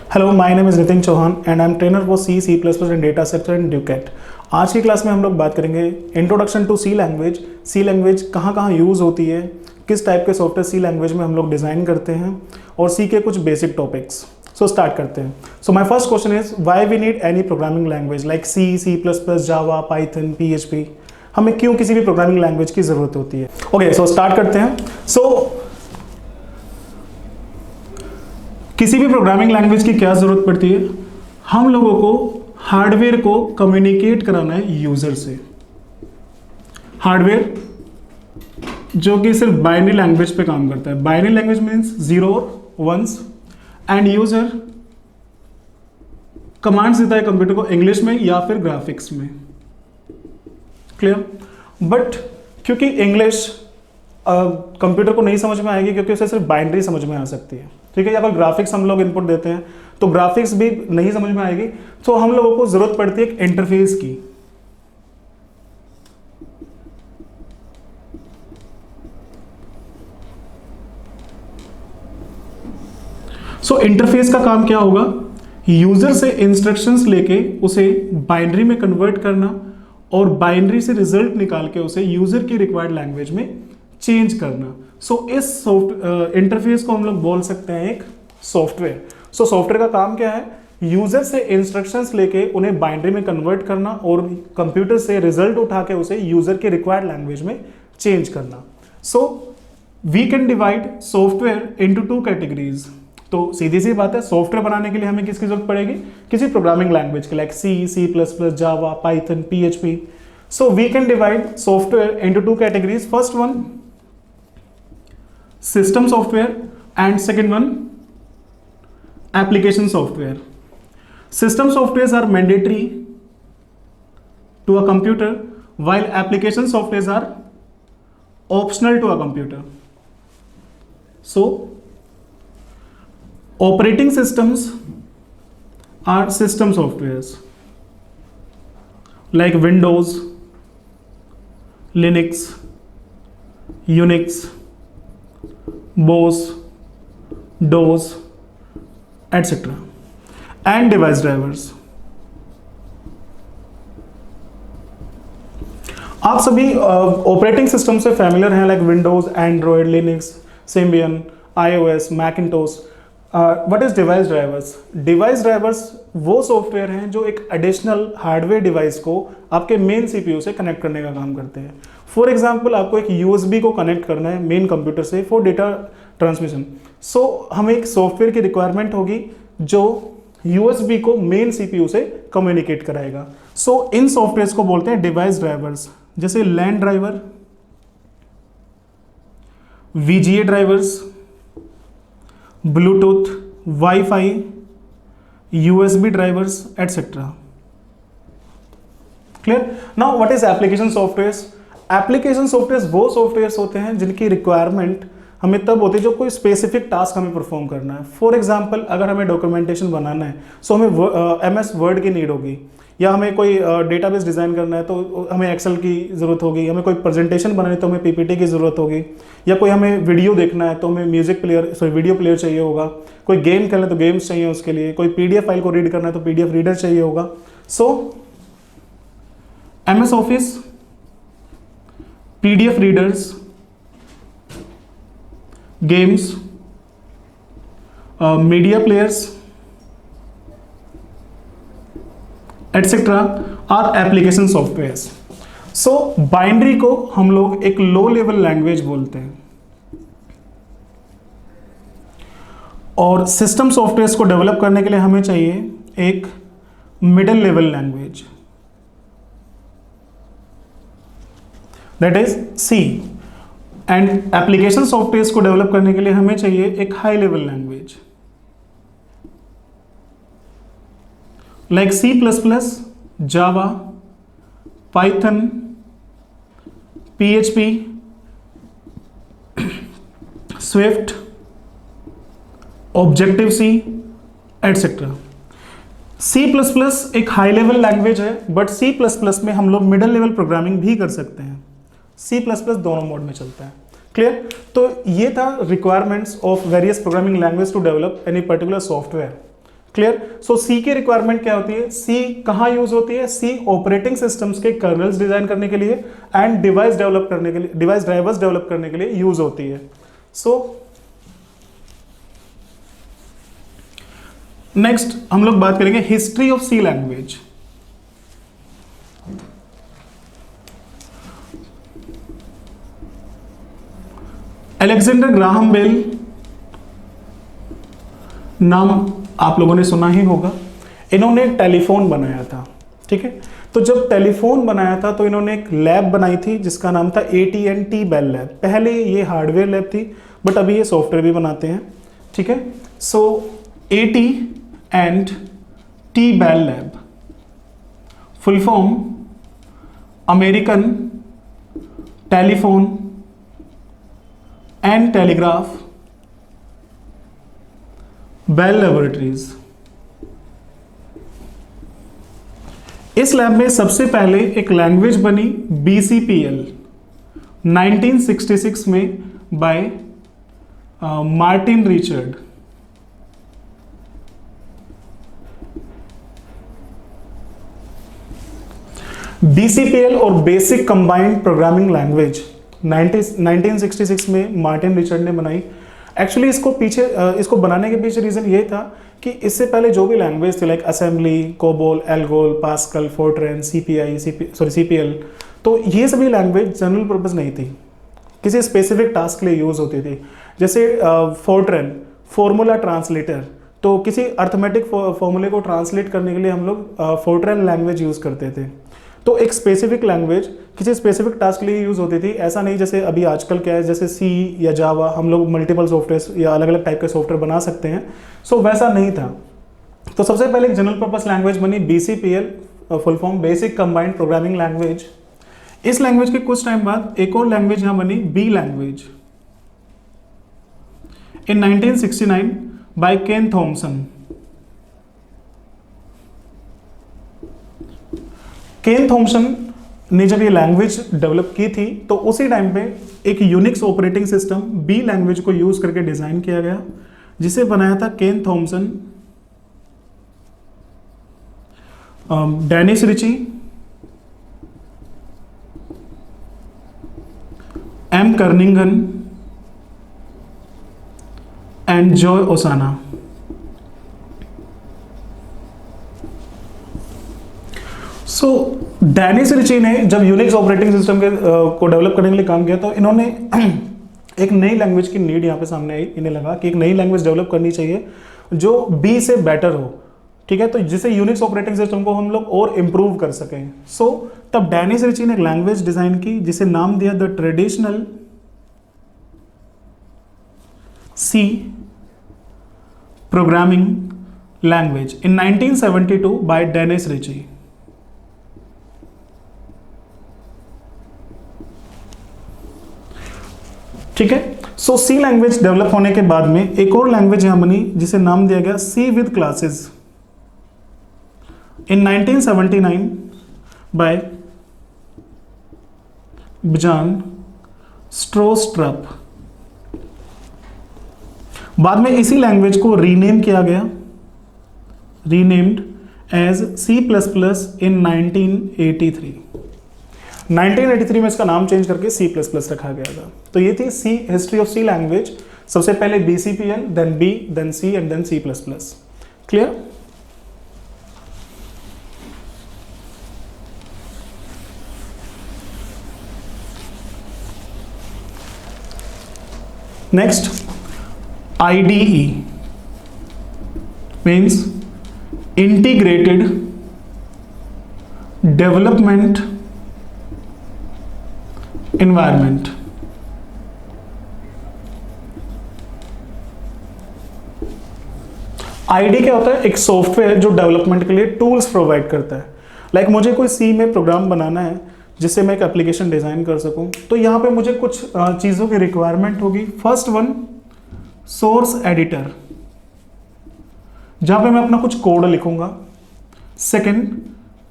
Hello, my name is Nitin Chauhan and I am trainer for C C plus plus and data structure and Ducat. आज की class में हम लोग बात करेंगे introduction to C language. C language कहाँ कहाँ यूज़ होती है, किस टाइप के सॉफ्टवेयर सी लैंग्वेज में हम लोग डिज़ाइन करते हैं और सी के कुछ बेसिक टॉपिक्स। सो स्टार्ट करते हैं। So my first question is why we need any programming language like C, C plus plus, Java, Python, PHP। हमें क्यों किसी भी प्रोग्रामिंग लैंग्वेज की ज़रूरत होती है? ओके, सो स्टार्ट करते हैं। किसी भी प्रोग्रामिंग लैंग्वेज की क्या ज़रूरत पड़ती है? हम लोगों को हार्डवेयर को कम्युनिकेट कराना है यूज़र से। हार्डवेयर जो कि सिर्फ बाइनरी लैंग्वेज पे काम करता है। Binary language means zero ones, and user commands देता है कंप्यूटर को इंग्लिश में या फिर ग्राफिक्स में। क्लियर? बट क्योंकि इंग्लिश कंप्यूटर को नहीं समझ में आएगी, क्योंकि उसे सिर्फ बाइनरी समझ में आ सकती है। ठीक है, या अगर ग्राफिक्स हम लोग इनपुट देते हैं तो ग्राफिक्स भी नहीं समझ में आएगी। तो हम लोगों को जरूरत पड़ती है एक इंटरफेस की। सो इंटरफेस का काम क्या होगा? यूजर से इंस्ट्रक्शंस लेके उसे बाइनरी में कन्वर्ट करना और बाइनरी से रिजल्ट निकाल के उसे यूजर की रिक्वायर्ड लैंग्वेज में चेंज करना। सो इस इंटरफेस को हम लोग बोल सकते हैं एक सॉफ्टवेयर। सो सॉफ्टवेयर का काम क्या है? यूजर से इंस्ट्रक्शंस लेके उन्हें बाइनरी में कन्वर्ट करना और कंप्यूटर से रिजल्ट उठा के उसे यूजर के रिक्वायर्ड लैंग्वेज में चेंज करना। So we can divide software into two categories. तो सीधी सी बात है, सॉफ्टवेयर बनाने के लिए हमें किसकी जरूरत पड़ेगी? किसी प्रोग्रामिंग लैंग्वेज की, like C, C plus plus, Java, Python, PHP। So we can divide software into two categories. First one system software and second one application software. System softwares are mandatory to a computer while application softwares are optional to a computer. So operating systems are system softwares like Windows, Linux, Unix, BOS, DOS, etc. and device drivers. आप सभी operating system से familiar हैं, like Windows, Android, Linux, Symbian, iOS, Macintosh. What is device drivers? Device drivers वो software हैं जो एक additional hardware device को आपके मेन CPU से कनेक्ट करने का काम करते हैं। फॉर एग्जाम्पल, आपको एक USB को कनेक्ट करना है मेन कंप्यूटर से फॉर डेटा ट्रांसमिशन। सो हमें एक सॉफ्टवेयर की रिक्वायरमेंट होगी जो USB को मेन CPU से कम्युनिकेट कराएगा। सो इन सॉफ्टवेयर को बोलते हैं डिवाइस ड्राइवर्स, जैसे LAN driver, VGA drivers, Bluetooth, WiFi, USB drivers, etcetera. Clear? Now what is application softwares? Application softwares वो सॉफ्टवेयर्स होते हैं जिनकी रिक्वायरमेंट हमें तब होती है जो कोई स्पेसिफिक टास्क हमें परफॉर्म करना है। फॉर एग्जांपल, अगर हमें डॉक्यूमेंटेशन बनाना है सो हमें MS वर्ड की नीड होगी, या हमें कोई डेटाबेस डिज़ाइन करना है तो हमें एक्सेल की ज़रूरत होगी, हमें कोई प्रेजेंटेशन बनानी है तो हमें PPT की ज़रूरत होगी, या कोई हमें वीडियो देखना है तो हमें वीडियो प्लेयर चाहिए होगा, कोई गेम खेलना है तो गेम्स चाहिए उसके लिए, कोई PDF फाइल को रीड करना है तो PDF रीडर चाहिए होगा। So MS office, PDF readers, games, media players, etcetera are application softwares. So binary को हम लोग एक लो लेवल लैंग्वेज बोलते हैं, और सिस्टम सॉफ्टवेयर्स को डेवलप करने के लिए हमें चाहिए एक middle level language, that is C। And application softwares को डेवलप करने के लिए हमें चाहिए एक high level language like C++, Java, Python, PHP, Swift, objective C, etcetera. C++ एक हाई लेवल लैंग्वेज है, बट C++ में हम लोग मिडिल लेवल प्रोग्रामिंग भी कर सकते हैं। C++ दोनों मोड में चलता है। क्लियर? तो ये था requirements of various programming language to develop any particular software. Clear. So C की रिक्वायरमेंट क्या होती है, सी कहां यूज होती है, सी ऑपरेटिंग सिस्टम्स के कर्नल्स डिजाइन करने के लिए एंड डिवाइस डेवलप करने के लिए, डिवाइस ड्राइवर्स डेवलप करने के लिए यूज होती है। सो नेक्स्ट हम लोग बात करेंगे history of C language. Alexander Graham Bell नाम आप लोगों ने सुना ही होगा। इन्होंने टेलीफोन बनाया था, ठीक है। तो जब टेलीफोन बनाया था तो इन्होंने एक लैब बनाई थी जिसका नाम था AT&T बेल लैब। पहले ये हार्डवेयर लैब थी बट अभी ये सॉफ्टवेयर भी बनाते हैं, ठीक है। So AT&T Bell lab, full form American telephone and telegraph Bell laboratories. इस लैब में सबसे पहले एक लैंग्वेज बनी BCPL 1966 में बाय मार्टिन रिचर्ड। BCPL और बेसिक कंबाइंड प्रोग्रामिंग लैंग्वेज 1966 में मार्टिन रिचर्ड ने बनाई। एक्चुअली इसको बनाने के पीछे रीजन ये था कि इससे पहले जो भी लैंग्वेज थी like assembly, COBOL, ALGOL, pascal, Fortran, CPL, तो ये सभी लैंग्वेज जनरल पर्पस नहीं थी, किसी स्पेसिफिक टास्क के लिए यूज होती थी। जैसे फोर्ट्रैन फॉर्मूला ट्रांसलेटर, तो किसी अर्थमेटिक फॉर्मूले को ट्रांसलेट करने के लिए हम लोग फोर्ट्रैन लैंग्वेज यूज करते थे। तो एक स्पेसिफिक लैंग्वेज किसी स्पेसिफिक टास्क के लिए यूज होती थी, ऐसा नहीं जैसे अभी आजकल क्या है जैसे C या जावा हम लोग मल्टीपल सॉफ्टवेयर या अलग अलग टाइप के सॉफ्टवेयर बना सकते हैं। सो वैसा नहीं था। तो सबसे पहले एक जनरल पर्पस लैंग्वेज बनी BCPL, full form basic combined programming language. इस लैंग्वेज के कुछ टाइम बाद एक और लैंग्वेज यहां बनी B language in 1969 by Ken Thompson. Ken Thompson ने जब ये लैंग्वेज डेवलप की थी तो उसी टाइम पे एक Unix operating system B language को यूज करके डिजाइन किया गया, जिसे बनाया था Ken Thompson, Dennis Ritchie, M Kernighan and Joe Ossanna. So Dennis Ritchie ने जब यूनिक्स ऑपरेटिंग सिस्टम के को डेवलप करने के लिए काम किया तो इन्होंने एक नई लैंग्वेज की नीड यहाँ पे सामने आई। इन्हें लगा कि एक नई लैंग्वेज डेवलप करनी चाहिए जो B से बेटर हो, ठीक है, तो जिससे यूनिक्स ऑपरेटिंग सिस्टम को हम लोग और इम्प्रूव कर सकें। सो तब डेनिस रिची ने एक लैंग्वेज डिजाइन की जिसे नाम दिया the traditional C programming language in 1972 by Dennis Ritchie. ठीक है। सो C लैंग्वेज डेवलप होने के बाद में एक और लैंग्वेज यहां बनी जिसे नाम दिया गया C with classes in 1979 by Bjarne Stroustrup. बाद में इसी लैंग्वेज को रीनेम किया गया, रीनेम्ड एज C++ इन 1983। 1983 में इसका नाम चेंज करके C++ रखा गया था। तो ये थी C history of C language. सबसे पहले BCPL, then B, then C and then C++। Clear. Next IDE means integrated development environment. ID क्या होता है, एक सॉफ्टवेयर जो डेवलपमेंट के लिए टूल्स प्रोवाइड करता है। लाइक मुझे कोई C में प्रोग्राम बनाना है जिससे मैं एक एप्लीकेशन डिजाइन कर सकूं, तो यहां पे मुझे कुछ चीजों की रिक्वायरमेंट होगी। फर्स्ट वन, सोर्स एडिटर, जहां पे मैं अपना कुछ कोड लिखूंगा। सेकंड,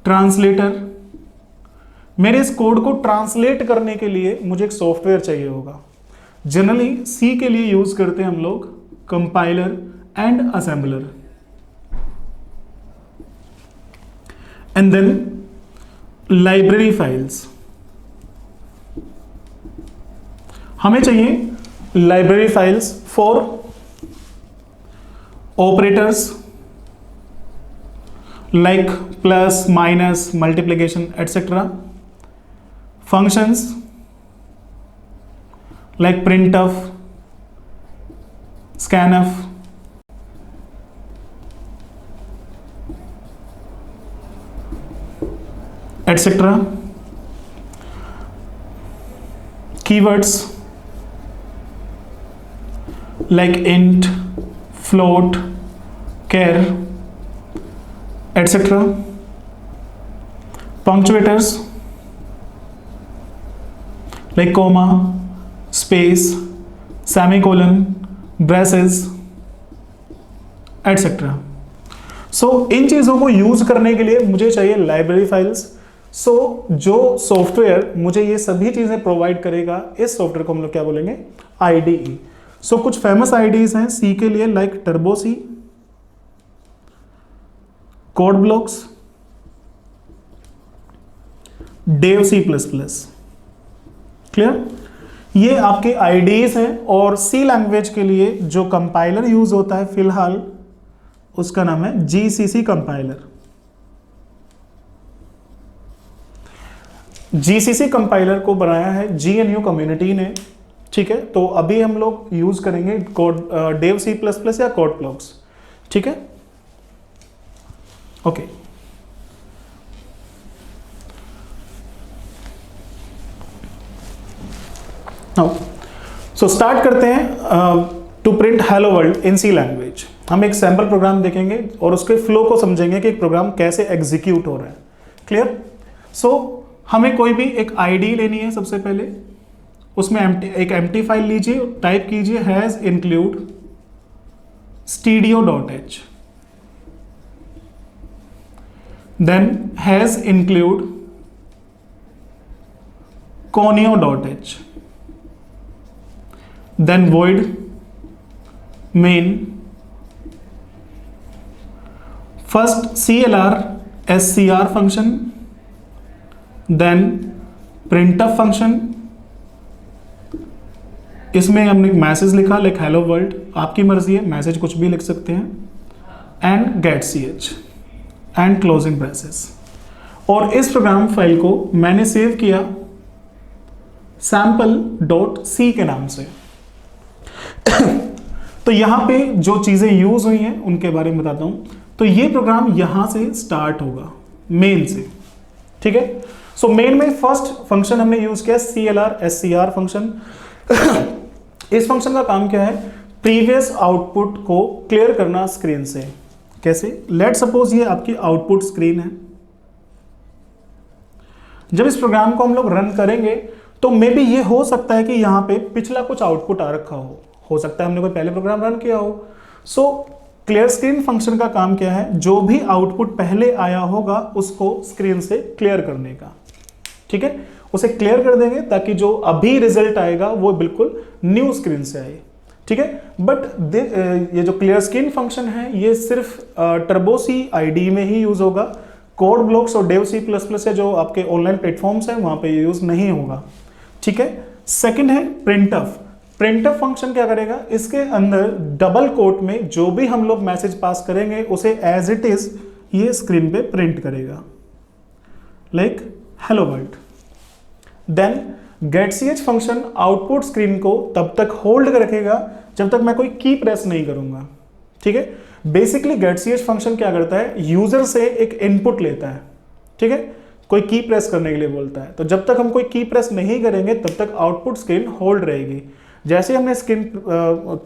ट्रांसलेटर, मेरे इस कोड को ट्रांसलेट करने के लिए मुझे एक सॉफ्टवेयर चाहिए होगा। जनरली C के लिए यूज करते हैं हम लोग compiler and assembler. And then library files, हमें चाहिए library files for operators like plus, minus, multiplication, etc. Functions like printf, scanf, etc. Keywords like int, float, char, etc. Punctuators like comma, space, semicolon, braces, etc. सो इन चीज़ों को use करने के लिए मुझे चाहिए library files. सो जो सॉफ्टवेयर मुझे ये सभी चीज़ें प्रोवाइड करेगा, इस सॉफ्टवेयर को हम लोग क्या बोलेंगे, IDE। सो कुछ फेमस IDEs हैं सी के लिए, like Turbo C, code blocks, Dev C++। Clear? ये आपके IDEs हैं। और सी लैंग्वेज के लिए जो कंपाइलर यूज होता है फिलहाल, उसका नाम है GCC कंपाइलर। GCC कंपाइलर को बनाया है GNU कम्युनिटी ने, ठीक है। तो अभी हम लोग यूज करेंगे कोड डेव C++ या कोड ब्लॉक्स, ठीक है, ओके। नाउ सो स्टार्ट करते हैं to print hello world in C language. हम एक सैंपल प्रोग्राम देखेंगे और उसके फ्लो को समझेंगे कि एक प्रोग्राम कैसे एग्जीक्यूट हो रहा है। क्लियर? सो हमें कोई भी एक आईडी लेनी है। सबसे पहले उसमें एक एम्प्टी फाइल लीजिए, टाइप कीजिए has include studio.h, then has include conio.h, then void main first clr scr function, then printf function। इसमें हमने एक मैसेज लिखा लाइक हेलो वर्ल्ड, आपकी मर्जी है, मैसेज कुछ भी लिख सकते हैं, and get ch and closing braces. और इस प्रोग्राम फाइल को मैंने सेव किया sample.c के नाम से। तो यहां पे जो चीजें यूज हुई हैं उनके बारे में बताता हूं। तो ये प्रोग्राम यहां से स्टार्ट होगा मेन से, ठीक है। सो मेन में फर्स्ट फंक्शन हमने यूज किया clr scr फंक्शन। इस फंक्शन का काम क्या है, प्रीवियस आउटपुट को क्लियर करना स्क्रीन से। कैसे? लेट सपोज ये आपकी आउटपुट स्क्रीन है। जब इस प्रोग्राम को हम लोग रन करेंगे तो मे बी ये हो सकता है कि यहां पे पिछला कुछ आउटपुट आ रखा हो सकता है हमने कोई पहले प्रोग्राम रन किया हो। सो क्लियर स्क्रीन फंक्शन का काम क्या है, जो भी आउटपुट पहले आया होगा उसको स्क्रीन से क्लियर करने का, ठीक है। उसे क्लियर कर देंगे ताकि जो अभी रिजल्ट आएगा वो बिल्कुल न्यू स्क्रीन से आए, ठीक है। बट ये जो क्लियर स्क्रीन फंक्शन है ये सिर्फ टर्बो सी IDE में ही यूज होगा। कोड ब्लॉक्स और डेव C++ से जो आपके ऑनलाइन प्लेटफॉर्म्स हैं वहां पे ये यूज नहीं होगा, ठीक है। सेकंड है प्रिंटफ। प्रिंटफ फंक्शन क्या करेगा, इसके अंदर डबल कोट में जो भी हम लोग मैसेज पास करेंगे उसे एज इट इज ये स्क्रीन पे प्रिंट करेगा, like hello world. Then get ch function output screen को तब तक होल्ड कर रखेगा जब तक मैं कोई की प्रेस नहीं करूंगा, ठीक है। बेसिकली गेट ch फंक्शन क्या करता है, यूजर से एक इनपुट लेता है, ठीक है, कोई की प्रेस करने के लिए बोलता है। तो जब तक हम कोई की प्रेस नहीं करेंगे तब तक आउटपुट स्क्रीन होल्ड रहेगी। जैसे हमने स्क्रीन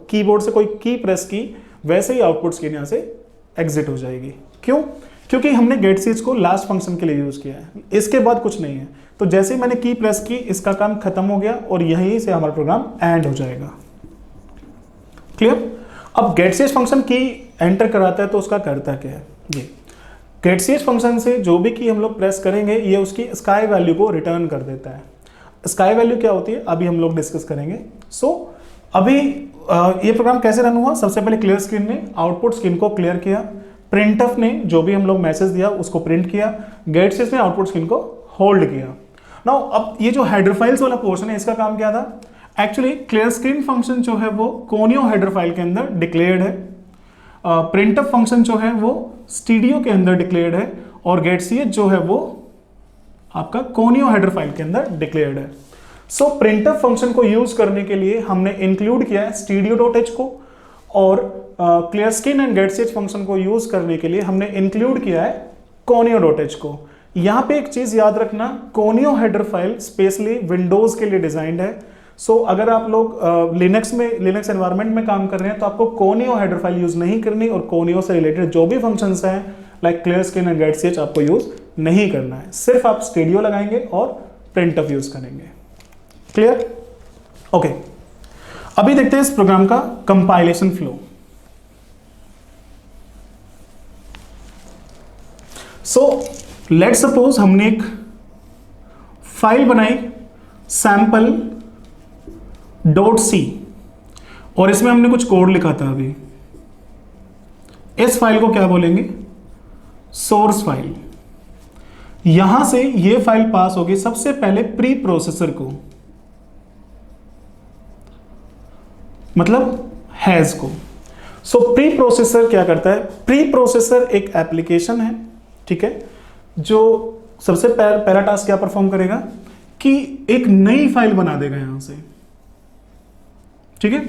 कीबोर्ड से कोई की प्रेस की वैसे ही आउटपुट स्क्रीन यहां से एग्जिट हो जाएगी। क्यों? क्योंकि हमने गेट ch को लास्ट फंक्शन के लिए यूज किया है, इसके बाद कुछ नहीं है। तो जैसे ही मैंने की प्रेस की इसका काम खत्म हो गया और यहीं से हमारा प्रोग्राम एंड हो जाएगा। क्लियर? अब गेट ch फंक्शन की एंटर कराता है तो उसका करता क्या है, ये गेट ch फंक्शन से जो भी की हम लोग प्रेस करेंगे ये उसकी स्काई वैल्यू को रिटर्न कर देता है। स्काई वैल्यू क्या होती है अभी हम लोग डिस्कस करेंगे। सो अभी ये प्रोग्राम कैसे रन हुआ, सबसे पहले क्लियर स्क्रीन ने आउटपुट स्क्रीन को क्लियर किया, प्रिंटफ ने जो भी हम लोग मैसेज दिया उसको प्रिंट किया, गेटसेस ने आउटपुट स्क्रीन को होल्ड किया। नाउ अब ये जो हेडर फाइल्स वाला पोर्शन है इसका काम क्या था? एक्चुअली क्लियर स्क्रीन फंक्शन जो है वो कोनियो हेडर फाइल के अंदर डिक्लेयर्ड है, प्रिंटफ फंक्शन जो है वो स्टीडियो के अंदर डिक्लेयर्ड है, और गेटसीएच जो है वो आपका कोनियो हेडर फाइल के अंदर डिक्लेयर्ड है। सो प्रिंटफ फंक्शन को यूज करने के लिए हमने इंक्लूड किया है studio.h को, और क्लियर स्क्रीन एंड गेटसीएच फंक्शन को यूज करने के लिए हमने इंक्लूड किया है conio.h को। यहां पे एक चीज याद रखना, conio header file specially Windows के लिए डिजाइंड है। सो अगर आप लोग लिनक्स एनवायरनमेंट में काम कर रहे हैं तो आपको कोनियो हेडर फाइल यूज नहीं करनी, और कोनियो से रिलेटेड जो भी फंक्शंस हैं लाइक क्लियर स्क्रीन एंड गेटसीएच आपको यूज नहीं करना है, सिर्फ आप स्टूडियो लगाएंगे और प्रिंटफ यूज करेंगे। क्लियर? ओके, अभी देखते हैं इस प्रोग्राम का compilation flow. So let's suppose हमने एक फाइल बनाई sample.c और इसमें हमने कुछ कोड लिखा था। अभी इस फाइल को क्या बोलेंगे? Source file. यहां से ये फाइल पास होगी सबसे पहले प्री प्रोसेसर को, मतलब हैज को। सो प्री प्रोसेसर क्या करता है? प्री प्रोसेसर एक एप्लीकेशन है, ठीक है, जो सबसे पहला टास्क क्या परफॉर्म करेगा कि एक नई फाइल बना देगा यहां से, ठीक है।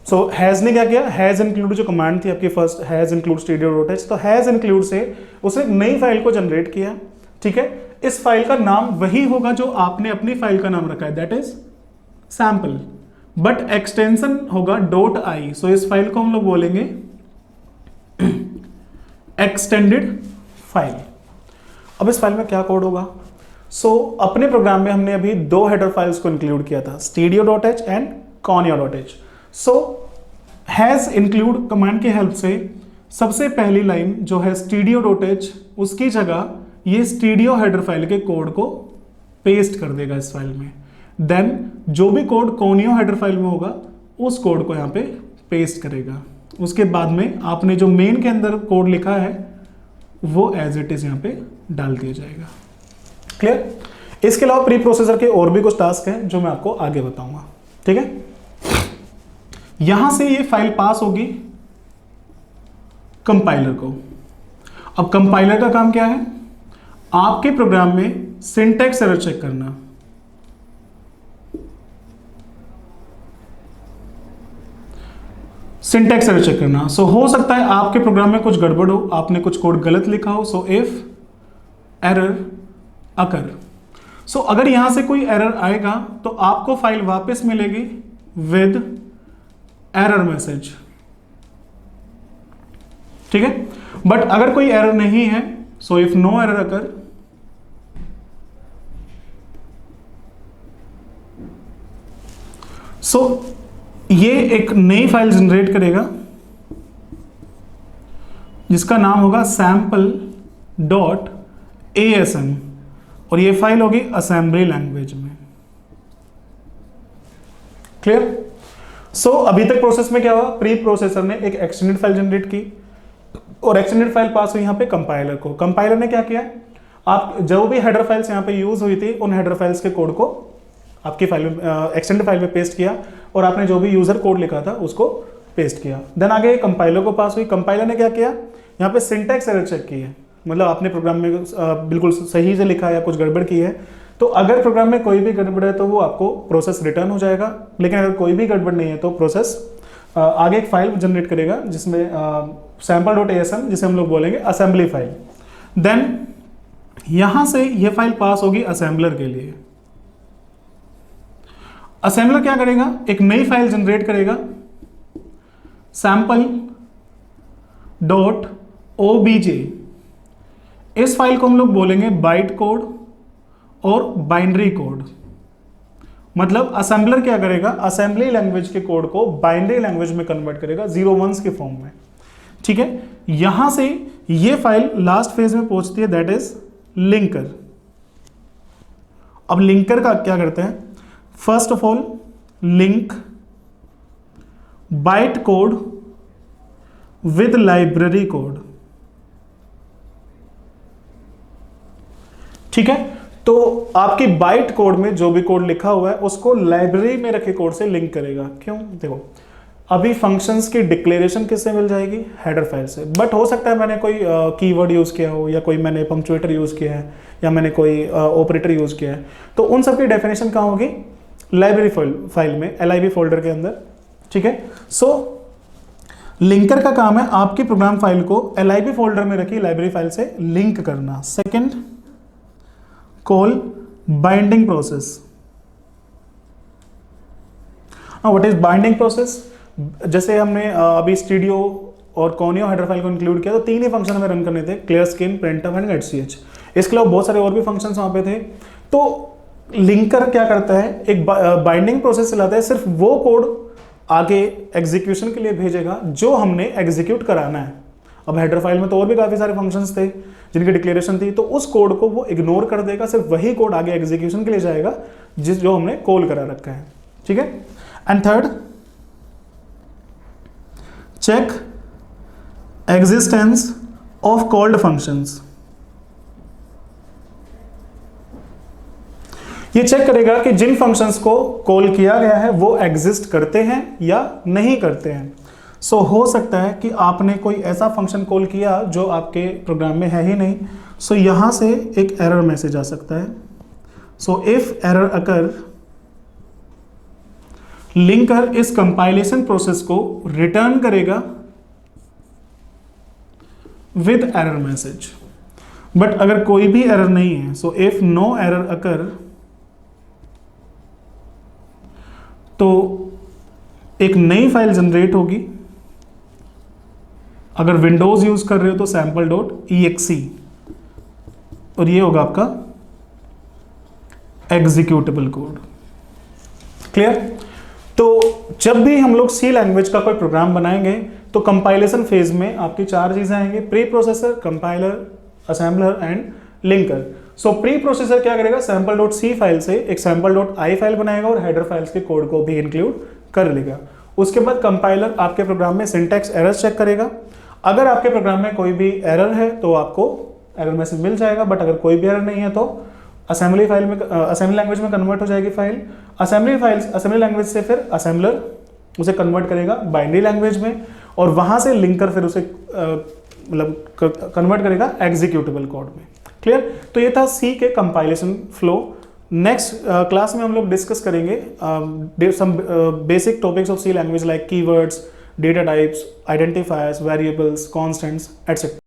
सो हैज ने क्या किया? हैज इंक्लूड जो कमांड थी आपकी फर्स्ट, हैज इंक्लूड studio.h, तो हैज इंक्लूड से उसने एक नई फाइल को जनरेट किया, ठीक है। इस फाइल का नाम वही होगा जो आपने अपनी फाइल का नाम रखा है, that is sample, but extension होगा .i। सो इस फाइल को हम लोग बोलेंगे एक्सटेंडेड फाइल। अब इस फाइल में क्या कोड होगा? सो अपने प्रोग्राम में हमने अभी दो हेडर फाइल्स को इंक्लूड किया था, studio.h and conio.h। So has include command की हेल्प से सबसे पहली लाइन जो है studio.h, उसकी जगह ये स्टीडियो हेडर फाइल के कोड को पेस्ट कर देगा इस फाइल में। देन जो भी कोड कोनियो हेडर फाइल में होगा उस कोड को यहाँ पे पेस्ट करेगा। उसके बाद में आपने जो मेन के अंदर कोड लिखा है वो एज इट इज यहाँ पे डाल दिया जाएगा। क्लियर? इसके अलावा प्री प्रोसेसर के और भी कुछ टास्क हैं जो मैं आपको आगे बताऊंगा, ठीक है। यहां से ये फाइल पास होगी कंपाइलर को। अब कंपाइलर का काम क्या है? आपके प्रोग्राम में सिंटैक्स एरर चेक करना। सिंटैक्स एरर चेक करना। सो हो सकता है आपके प्रोग्राम में कुछ गड़बड़ हो, आपने कुछ कोड गलत लिखा हो। सो इफ एरर अकर, सो अगर यहां से कोई एरर आएगा तो आपको फाइल वापस मिलेगी विद एरर मैसेज, ठीक है। बट अगर कोई एरर नहीं है, so if no error occur, so ये एक नई फाइल जनरेट करेगा जिसका नाम होगा sample.asm, और ये फाइल होगी असेंबली लैंग्वेज में। क्लियर? सो अभी तक प्रोसेस में क्या हुआ? प्री प्रोसेसर ने एक एक्सटेंडेड फाइल जनरेट की और एक्सटेंडेड फाइल पास हुई यहाँ पे कंपाइलर को। कंपाइलर ने क्या किया? आप जो भी हेडर फाइल्स यहाँ पे यूज हुई थी उन हेडर फाइल्स के कोड को आपकी फाइल में एक्सटेंडेड फाइल में पेस्ट किया, और आपने जो भी यूजर कोड लिखा था उसको पेस्ट किया। देन आगे कंपाइलर को पास हुई। कंपाइलर ने क्या किया? यहाँ पे सिंटैक्स एरर चेक की है, मतलब आपने प्रोग्राम में बिल्कुल सही से लिखा है या कुछ गड़बड़ की है, तो अगर प्रोग्राम में कोई भी गड़बड़ है तो वो आपको प्रोसेस रिटर्न हो जाएगा। लेकिन अगर कोई भी गड़बड़ नहीं है तो प्रोसेस आगे एक फाइल जनरेट करेगा जिसमें sample.asm, जिसे हम लोग बोलेंगे असेंबली फाइल। देन यहां से ये फाइल पास होगी असेंबलर के लिए। असेंबलर क्या करेगा? एक नई फाइल जनरेट करेगा sample.obj। इस फाइल को हम लोग बोलेंगे बाइट कोड और बाइनरी कोड। मतलब असेंबलर क्या करेगा? असेंबली लैंग्वेज के कोड को बाइनरी लैंग्वेज में कन्वर्ट करेगा 0-1s के फॉर्म में, ठीक है। यहां से ये फाइल लास्ट फेज में पहुंचती है, दैट इज लिंकर। अब लिंकर का क्या करते हैं? First of all link byte code with library code. ठीक है, तो आपकी बाइट कोड में जो भी कोड लिखा हुआ है उसको लाइब्रेरी में रखे कोड से लिंक करेगा। क्यों? देखो अभी फंक्शंस की डिक्लेरेशन किससे मिल जाएगी? हेडर फाइल से। बट हो सकता है मैंने कोई कीवर्ड यूज़ किया हो, या कोई मैंने पंक्चुएटर यूज़ किया है, या मैंने कोई ऑपरेटर यूज़ किया है, तो उन सब की डेफिनेशन कहाँ होगी? लाइब्रेरी फाइल में, LIB फोल्डर के अंदर। ठीक है, सो लिंकर का काम है आपकी प्रोग्राम फाइल को LIB फोल्डर में रखी लाइब्रेरी फाइल से लिंक करना। Second, call binding process. What is binding process? जैसे हमने अभी स्टूडियो और कॉनियो हेडर फाइल को इंक्लूड किया, तो 3 ही फंक्शन हमें रन करने थे, clear skin, printf and getch। इसके अलावा बहुत सारे और भी फंक्शंस वहां पे थे। तो लिंकर क्या करता है? एक बाइंडिंग प्रोसेस चलाता है, सिर्फ वो कोड आगे एग्जीक्यूशन के लिए भेजेगा जो हमने एग्जीक्यूट कराना है। अब हेडर फाइल में तो और भी काफी सारे फंक्शंस थे जिनकी डिक्लेरेशन थी, तो उस कोड को वो इग्नोर कर देगा, सिर्फ वही कोड आगे एग्जीक्यूशन के लिए जाएगा जो हमने कॉल करा रखा है। ठीक है, and third, check existence of called functions. ये चेक करेगा कि जिन फंक्शंस को कॉल किया गया है वो एग्जिस्ट करते हैं या नहीं करते हैं। सो हो सकता है कि आपने कोई ऐसा फंक्शन कॉल किया जो आपके प्रोग्राम में है ही नहीं, सो यहां से एक एरर मैसेज आ सकता है। So if error occur, linker इस कंपाइलेशन प्रोसेस को रिटर्न करेगा विद एरर मैसेज। बट अगर कोई भी एरर नहीं है, so if no error occur, तो एक नई फाइल जनरेट होगी। अगर विंडोज यूज कर रहे हो तो sample.exe, और ये होगा आपका एग्जीक्यूटेबल कोड। क्लियर? तो जब भी हम लोग सी लैंग्वेज का कोई प्रोग्राम बनाएंगे तो कंपाइलेशन फेज में आपकी 4 चीजें आएंगे: pre processor, compiler, assembler and linker. So pre processor क्या करेगा? sample.c फाइल से एक sample.i फाइल बनाएगा और हेडर फाइल्स के कोड को भी इंक्लूड कर लेगा। उसके बाद कंपाइलर आपके प्रोग्राम में सिंटैक्स एरर्स चेक करेगा। अगर आपके प्रोग्राम में कोई भी एरर है तो आपको एरर मैसेज मिल जाएगा, बट अगर कोई भी एरर नहीं है तो असेंबली फाइल में, असेंबली लैंग्वेज में कन्वर्ट हो जाएगी फाइल। असेंबली लैंग्वेज से फिर असेंबलर उसे कन्वर्ट करेगा बाइनरी लैंग्वेज में, और वहां से लिंकर फिर उसे मतलब कन्वर्ट करेगा एग्जीक्यूटेबल कोड में। क्लियर? तो ये था सी के कंपाइलेशन फ्लो। नेक्स्ट क्लास में हम लोग डिस्कस करेंगे some basic topics of C language like keywords, data types, identifiers, variables, constants etcetera.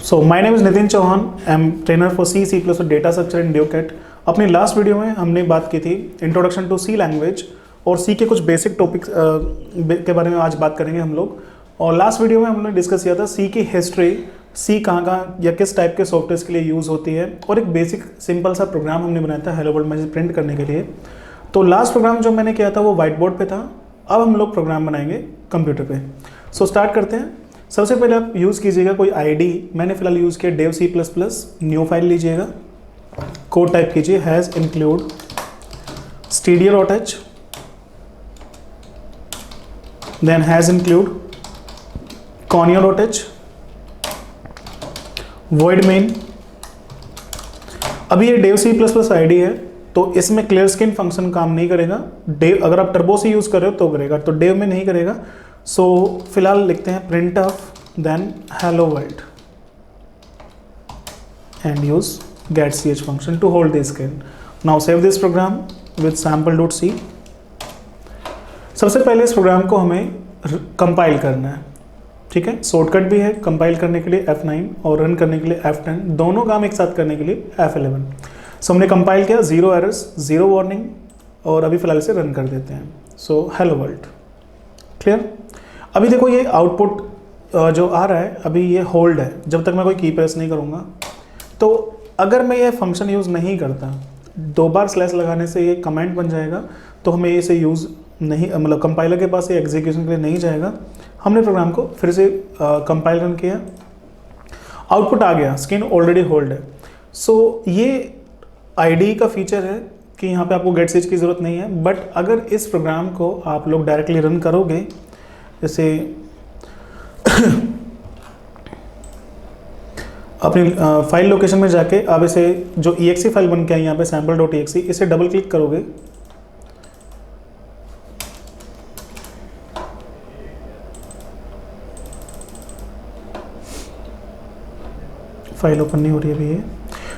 So my name is Nitin Chauhan, I am trainer for C, C++, data structure in Ducat. अपनी last video में हमने बात की थी इंट्रोडक्शन टू सी लैंग्वेज, और सी के कुछ basic topics के बारे में आज बात करेंगे हम लोग। और लास्ट वीडियो में हमने डिस्कस किया था सी की हिस्ट्री, सी कहाँ या किस टाइप के सॉफ्टवेयर के लिए यूज़ होती है, और एक बेसिक सिंपल सा प्रोग्राम हमने बनाया था हेलो वर्ल्ड मैसेज प्रिंट करने के लिए। तो लास्ट प्रोग्राम जो मैंने किया था वो व्हाइट बोर्ड पे था, अब हम लोग प्रोग्राम बनाएंगे कंप्यूटर पे। सो स्टार्ट करते हैं। सबसे पहले आप यूज़ कीजिएगा कोई आईडी। मैंने फिलहाल यूज़ किया dev C++। न्यू फाइल लीजिएगा, कोड टाइप कीजिए hash include stdio.h, then hash include conio.h, void main। अभी ये dev C++ आईडी है तो इसमें क्लियर स्किन फंक्शन काम नहीं करेगा। dev अगर आप टर्बो से यूज़ कर रहे हो तो करेगा, तो dev में नहीं करेगा। सो फिलहाल लिखते हैं printf then hello world and use getch function to hold the skin। Now save this program with sample.c। सबसे पहले इस प्रोग्राम को हमें कंपाइल करना है, ठीक है। शॉर्टकट भी है कंपाइल करने के लिए F9 और रन करने के लिए F10, दोनों काम एक साथ करने के लिए F11। सो हमने कंपाइल किया, 0 एरर्स, 0 वार्निंग, और अभी फिलहाल इसे रन कर देते हैं। So hello world. क्लियर? अभी देखो ये आउटपुट जो आ रहा है अभी ये होल्ड है जब तक मैं कोई की प्रेस नहीं करूँगा। तो अगर मैं ये फंक्शन यूज़ नहीं करता, 2 बार स्लैश लगाने से ये कमेंट बन जाएगा, तो हमें इसे यूज़ नहीं, मतलब कंपाइलर के पास ये एग्जीक्यूशन के लिए नहीं जाएगा। हमने प्रोग्राम को फिर से कंपाइल रन किया, आउटपुट आ गया, स्किन ऑलरेडी होल्ड है। सो ये आईडी का फीचर है कि यहाँ पे आपको गेट स्विच की ज़रूरत नहीं है। बट अगर इस प्रोग्राम को आप लोग डायरेक्टली रन करोगे, जैसे अपनी फाइल लोकेशन में जाके आप इसे जो exe फाइल बन के आई यहाँ पे sample.exe, इसे डबल क्लिक करोगे, फाइल ओपन नहीं हो रही है अभी ये,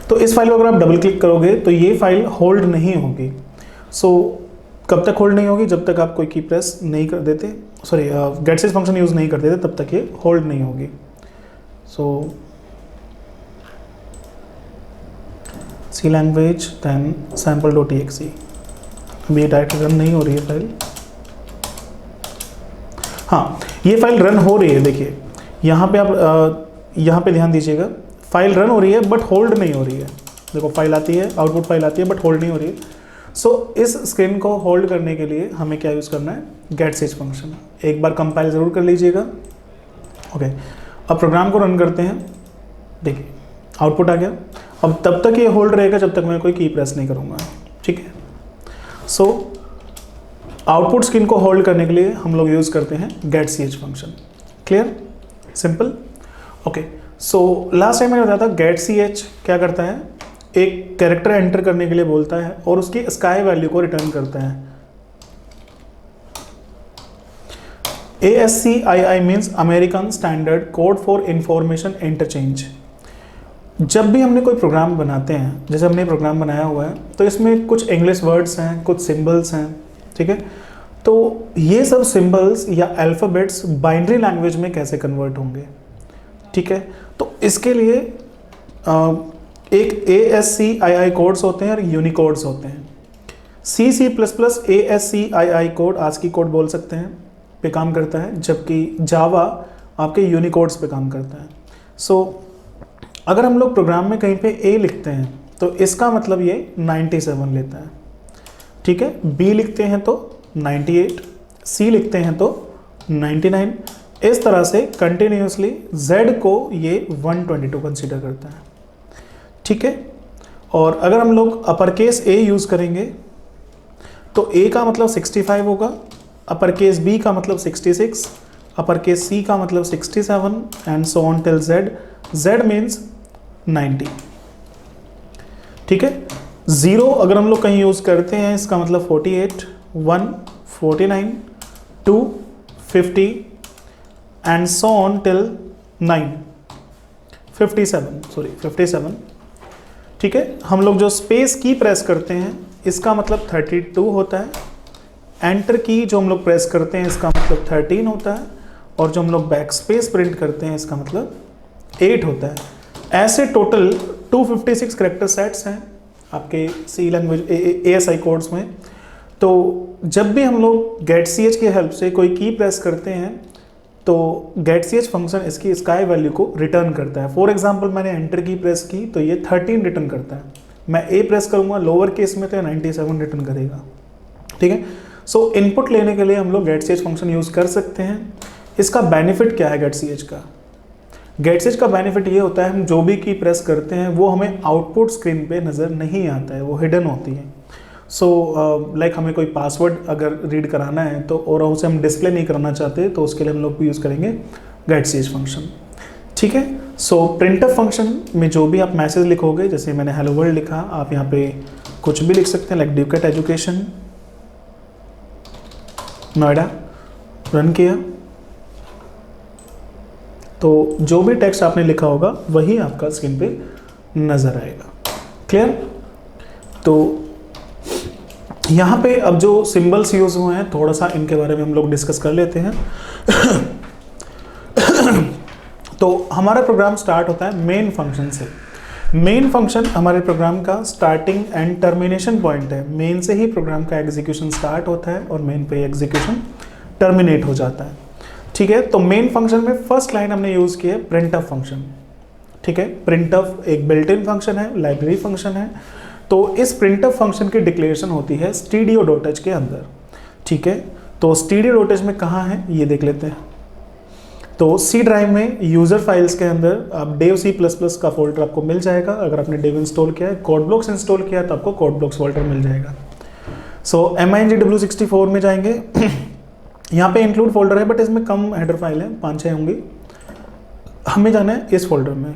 तो इस फाइल को अगर आप डबल क्लिक करोगे तो ये फाइल होल्ड नहीं होगी। सो कब तक होल्ड नहीं होगी? जब तक आप कोई की प्रेस नहीं कर देते, सॉरी गेटसेज फंक्शन यूज़ नहीं कर देते, तब तक ये होल्ड नहीं होगी। सो सी लैंग्वेज दैन sample.exe, अभी ये डायरेक्ट रन नहीं हो रही है फाइल। हाँ, ये फाइल रन हो रही है, देखिए यहाँ पे आप यहाँ पे ध्यान दीजिएगा, फाइल रन हो रही है बट होल्ड नहीं हो रही है। देखो फाइल आती है, आउटपुट फाइल आती है बट होल्ड नहीं हो रही है। सो इस स्क्रीन को होल्ड करने के लिए हमें क्या यूज़ करना है? गेटसेज फंक्शन। एक बार कंपाइल ज़रूर कर लीजिएगा। ओके, अब प्रोग्राम को रन करते हैं। देखिए आउटपुट आ गया। अब तब तक ये होल्ड रहेगा जब तक मैं कोई की प्रेस नहीं करूँगा, ठीक है। सो आउटपुट स्क्रीन को होल्ड करने के लिए हम लोग यूज़ करते हैं getch function. Clear? Simple. Okay, so last time मैंने बताया था getch क्या करता है? एक कैरेक्टर एंटर करने के लिए बोलता है और उसकी स्काई वैल्यू को रिटर्न करता है। ASCII means American standard code for information interchange. जब भी हमने कोई प्रोग्राम बनाते हैं, जैसे हमने प्रोग्राम बनाया हुआ है, तो इसमें कुछ इंग्लिश वर्ड्स हैं, कुछ सिंबल्स हैं, ठीक है। तो ये सब सिंबल्स या अल्फ़ाबेट्स बाइनरी लैंग्वेज में कैसे कन्वर्ट होंगे, ठीक है। तो इसके लिए एक ASCII कोड्स होते हैं और यूनिकोड्स होते हैं। C++ ASCII code, ASCII code बोल सकते हैं, पे काम करता है, जबकि जावा आपके यूनिकोड्स पे काम करता है। सो अगर हम लोग प्रोग्राम में कहीं पे A लिखते हैं तो इसका मतलब ये 97 लेता है, ठीक है। B लिखते हैं तो 98, C लिखते हैं तो 99, इस तरह से कंटिन्यूसली Z को ये 122 कंसीडर करता है, ठीक है। और अगर हम लोग अपर केस A यूज़ करेंगे तो A का मतलब 65 होगा, अपर केस B का मतलब 66, अपर केस C का मतलब 67 and so on till Z means 90, ठीक है। 0 अगर हम लोग कहीं यूज़ करते हैं इसका मतलब 48, 1 49, 2 50 एंड सो ऑन टिल 9 57, ठीक है। हम लोग जो स्पेस की प्रेस करते हैं इसका मतलब 32 होता है, एंटर की जो हम लोग प्रेस करते हैं इसका मतलब 13 होता है, और जो हम लोग बैक स्पेस प्रिंट करते हैं इसका मतलब 8 होता है। ऐसे टोटल 256 करेक्टर सेट्स हैं आपके सी लैंग्वेज ASCII कोड्स में। तो जब भी हम लोग getch की हेल्प से कोई की प्रेस करते हैं तो getch फंक्शन इसकी स्काई वैल्यू को रिटर्न करता है। फॉर एग्जांपल मैंने एंटर की प्रेस की तो ये 13 रिटर्न करता है, मैं A प्रेस करूँगा लोअर केस में तो 97 रिटर्न करेगा, ठीक है। सो इनपुट लेने के लिए हम लोग getch फंक्शन यूज़ कर सकते हैं। इसका बेनिफिट क्या है getch का? getch का बेनिफिट ये होता है हम जो भी की प्रेस करते हैं वो हमें आउटपुट स्क्रीन पे नज़र नहीं आता है, वो हिडन होती है। सो लाइक हमें कोई पासवर्ड अगर रीड कराना है तो और उसे हम डिस्प्ले नहीं कराना चाहते तो उसके लिए हम लोग यूज़ करेंगे getch फंक्शन, ठीक है। सो printf फंक्शन में जो भी आप मैसेज लिखोगे, जैसे मैंने हेलो वर्ल्ड लिखा, आप यहाँ पे कुछ भी लिख सकते हैं, लाइक ड्यूकेट एजुकेशन नोएडा, रन किया तो जो भी टेक्स्ट आपने लिखा होगा वही आपका स्क्रीन पे नज़र आएगा। क्लियर? तो यहाँ पे अब जो सिंबल्स यूज़ हुए हैं थोड़ा सा इनके बारे में हम लोग डिस्कस कर लेते हैं। तो हमारा प्रोग्राम स्टार्ट होता है मेन फंक्शन से। मेन फंक्शन हमारे प्रोग्राम का स्टार्टिंग एंड टर्मिनेशन पॉइंट है। मेन से ही प्रोग्राम का एग्जीक्यूशन स्टार्ट होता है और मेन पे एग्जीक्यूशन टर्मिनेट हो जाता है, ठीक है। तो मेन फंक्शन में फर्स्ट लाइन हमने यूज़ की है printf फंक्शन, ठीक है। printf एक बिल्ट इन फंक्शन है, लाइब्रेरी फंक्शन है। तो इस printf फंक्शन की डिक्लेरेशन होती है stdio.h के अंदर, ठीक है। तो stdio.h में कहाँ है ये देख लेते हैं। तो C ड्राइव में यूज़र फाइल्स के अंदर आप dev C++ का फोल्डर आपको मिल जाएगा। अगर आपने dev इंस्टॉल किया है, कोड ब्लॉक्स इंस्टॉल किया है तो आपको कोड ब्लॉक्स फोल्डर मिल जाएगा। सो MINGW64 में जाएंगे, यहाँ पे इंक्लूड फोल्डर है बट इसमें कम हेडर फाइल है, 5-6 होंगी। हमें जाना है इस फोल्डर में,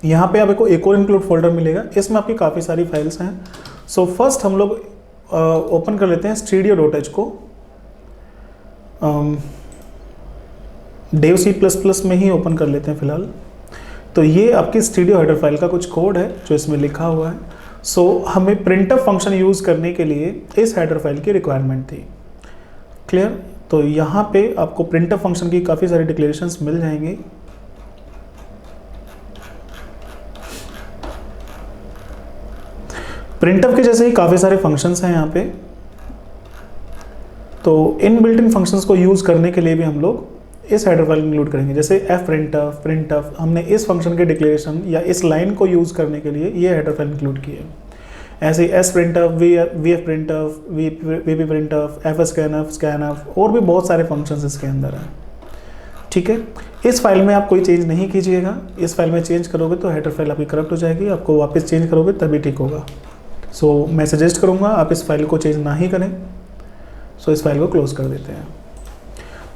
यहाँ पे आपको एक और इंक्लूड फोल्डर मिलेगा, इसमें आपकी काफ़ी सारी फाइल्स हैं। सो फर्स्ट हम लोग ओपन कर लेते हैं studio.h को, dev C++ में ही ओपन कर लेते हैं फिलहाल। तो ये आपकी स्टूडियो हेडर फाइल का कुछ कोड है जो इसमें लिखा हुआ है। सो हमें printf फंक्शन यूज़ करने के लिए इस हेडर फाइल की रिक्वायरमेंट थी। क्लियर? तो यहाँ पे आपको printf फंक्शन की काफ़ी सारी डिक्लेरेशंस मिल जाएंगी। printf के जैसे ही काफ़ी सारे फंक्शंस हैं यहाँ पे। तो इन बिल्ट इन फंक्शंस को यूज़ करने के लिए भी हम लोग इस हेडर फाइल इंक्लूड करेंगे। जैसे printf हमने इस फंक्शन के डिक्लेरेशन या इस लाइन को यूज़ करने के लिए ये हेडर फाइल इंक्लूड की है। ऐसे sprintf, vfprintf, vpprintf, fscanf और भी बहुत सारे फंक्शंस इसके अंदर हैं। ठीक है, इस फाइल में आप कोई चेंज नहीं कीजिएगा। इस फाइल में चेंज करोगे तो हेडर फाइल आपकी करप्ट हो जाएगी, आपको वापस चेंज करोगे तभी ठीक होगा। सो मैं सजेस्ट करूँगा आप इस फाइल को चेंज ना ही करें। सो इस फाइल को क्लोज कर देते हैं।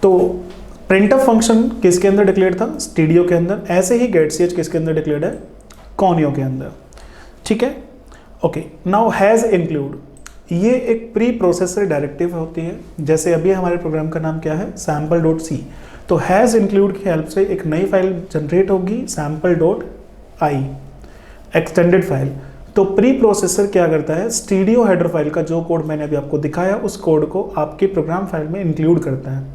तो printf फंक्शन किसके अंदर डिक्लेयर था? स्टूडियो के अंदर। ऐसे ही getch किसके अंदर डिक्लेयर्ड है? Conio के अंदर। ठीक है, ओके। नाउ हैज़ इंक्लूड, ये एक प्री प्रोसेसर डायरेक्टिव होती है। जैसे अभी हमारे प्रोग्राम का नाम क्या है? sample.c। तो हैज़ इंक्लूड की हेल्प से एक नई फाइल जनरेट होगी sample.i, एक्सटेंडेड फाइल। तो प्री प्रोसेसर क्या करता है? स्टूडियो हेडर फाइल का जो कोड मैंने अभी आपको दिखाया उस कोड को आपकी प्रोग्राम फाइल में इंक्लूड करता है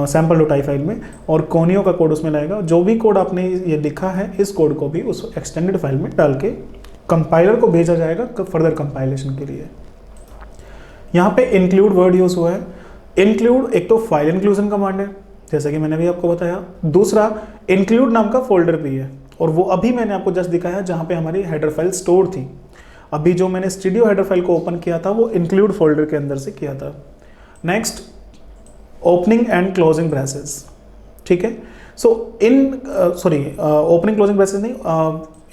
sample.i फाइल में, और कोनियो का कोड उसमें लाएगा। जो भी कोड आपने ये लिखा है इस कोड को भी उस एक्सटेंडेड फाइल में डाल के कंपाइलर को भेजा जाएगा फर्दर कंपाइलेशन के लिए। यहाँ पे इंक्लूड वर्ड यूज हुआ है। इंक्लूड एक तो फाइल इंक्लूजन कमांड है जैसा कि मैंने भी आपको बताया, दूसरा इंक्लूड नाम का फोल्डर भी है, और वो अभी मैंने आपको जस्ट दिखाया जहाँ पे हमारी हेडर फाइल स्टोर थी। अभी जो मैंने स्टूडियो हेडर फाइल को ओपन किया था वो इंक्लूड फोल्डर के अंदर से किया था। Next, opening and closing braces. ठीक है, सो ओपनिंग क्लोजिंग ब्रेसेस नहीं,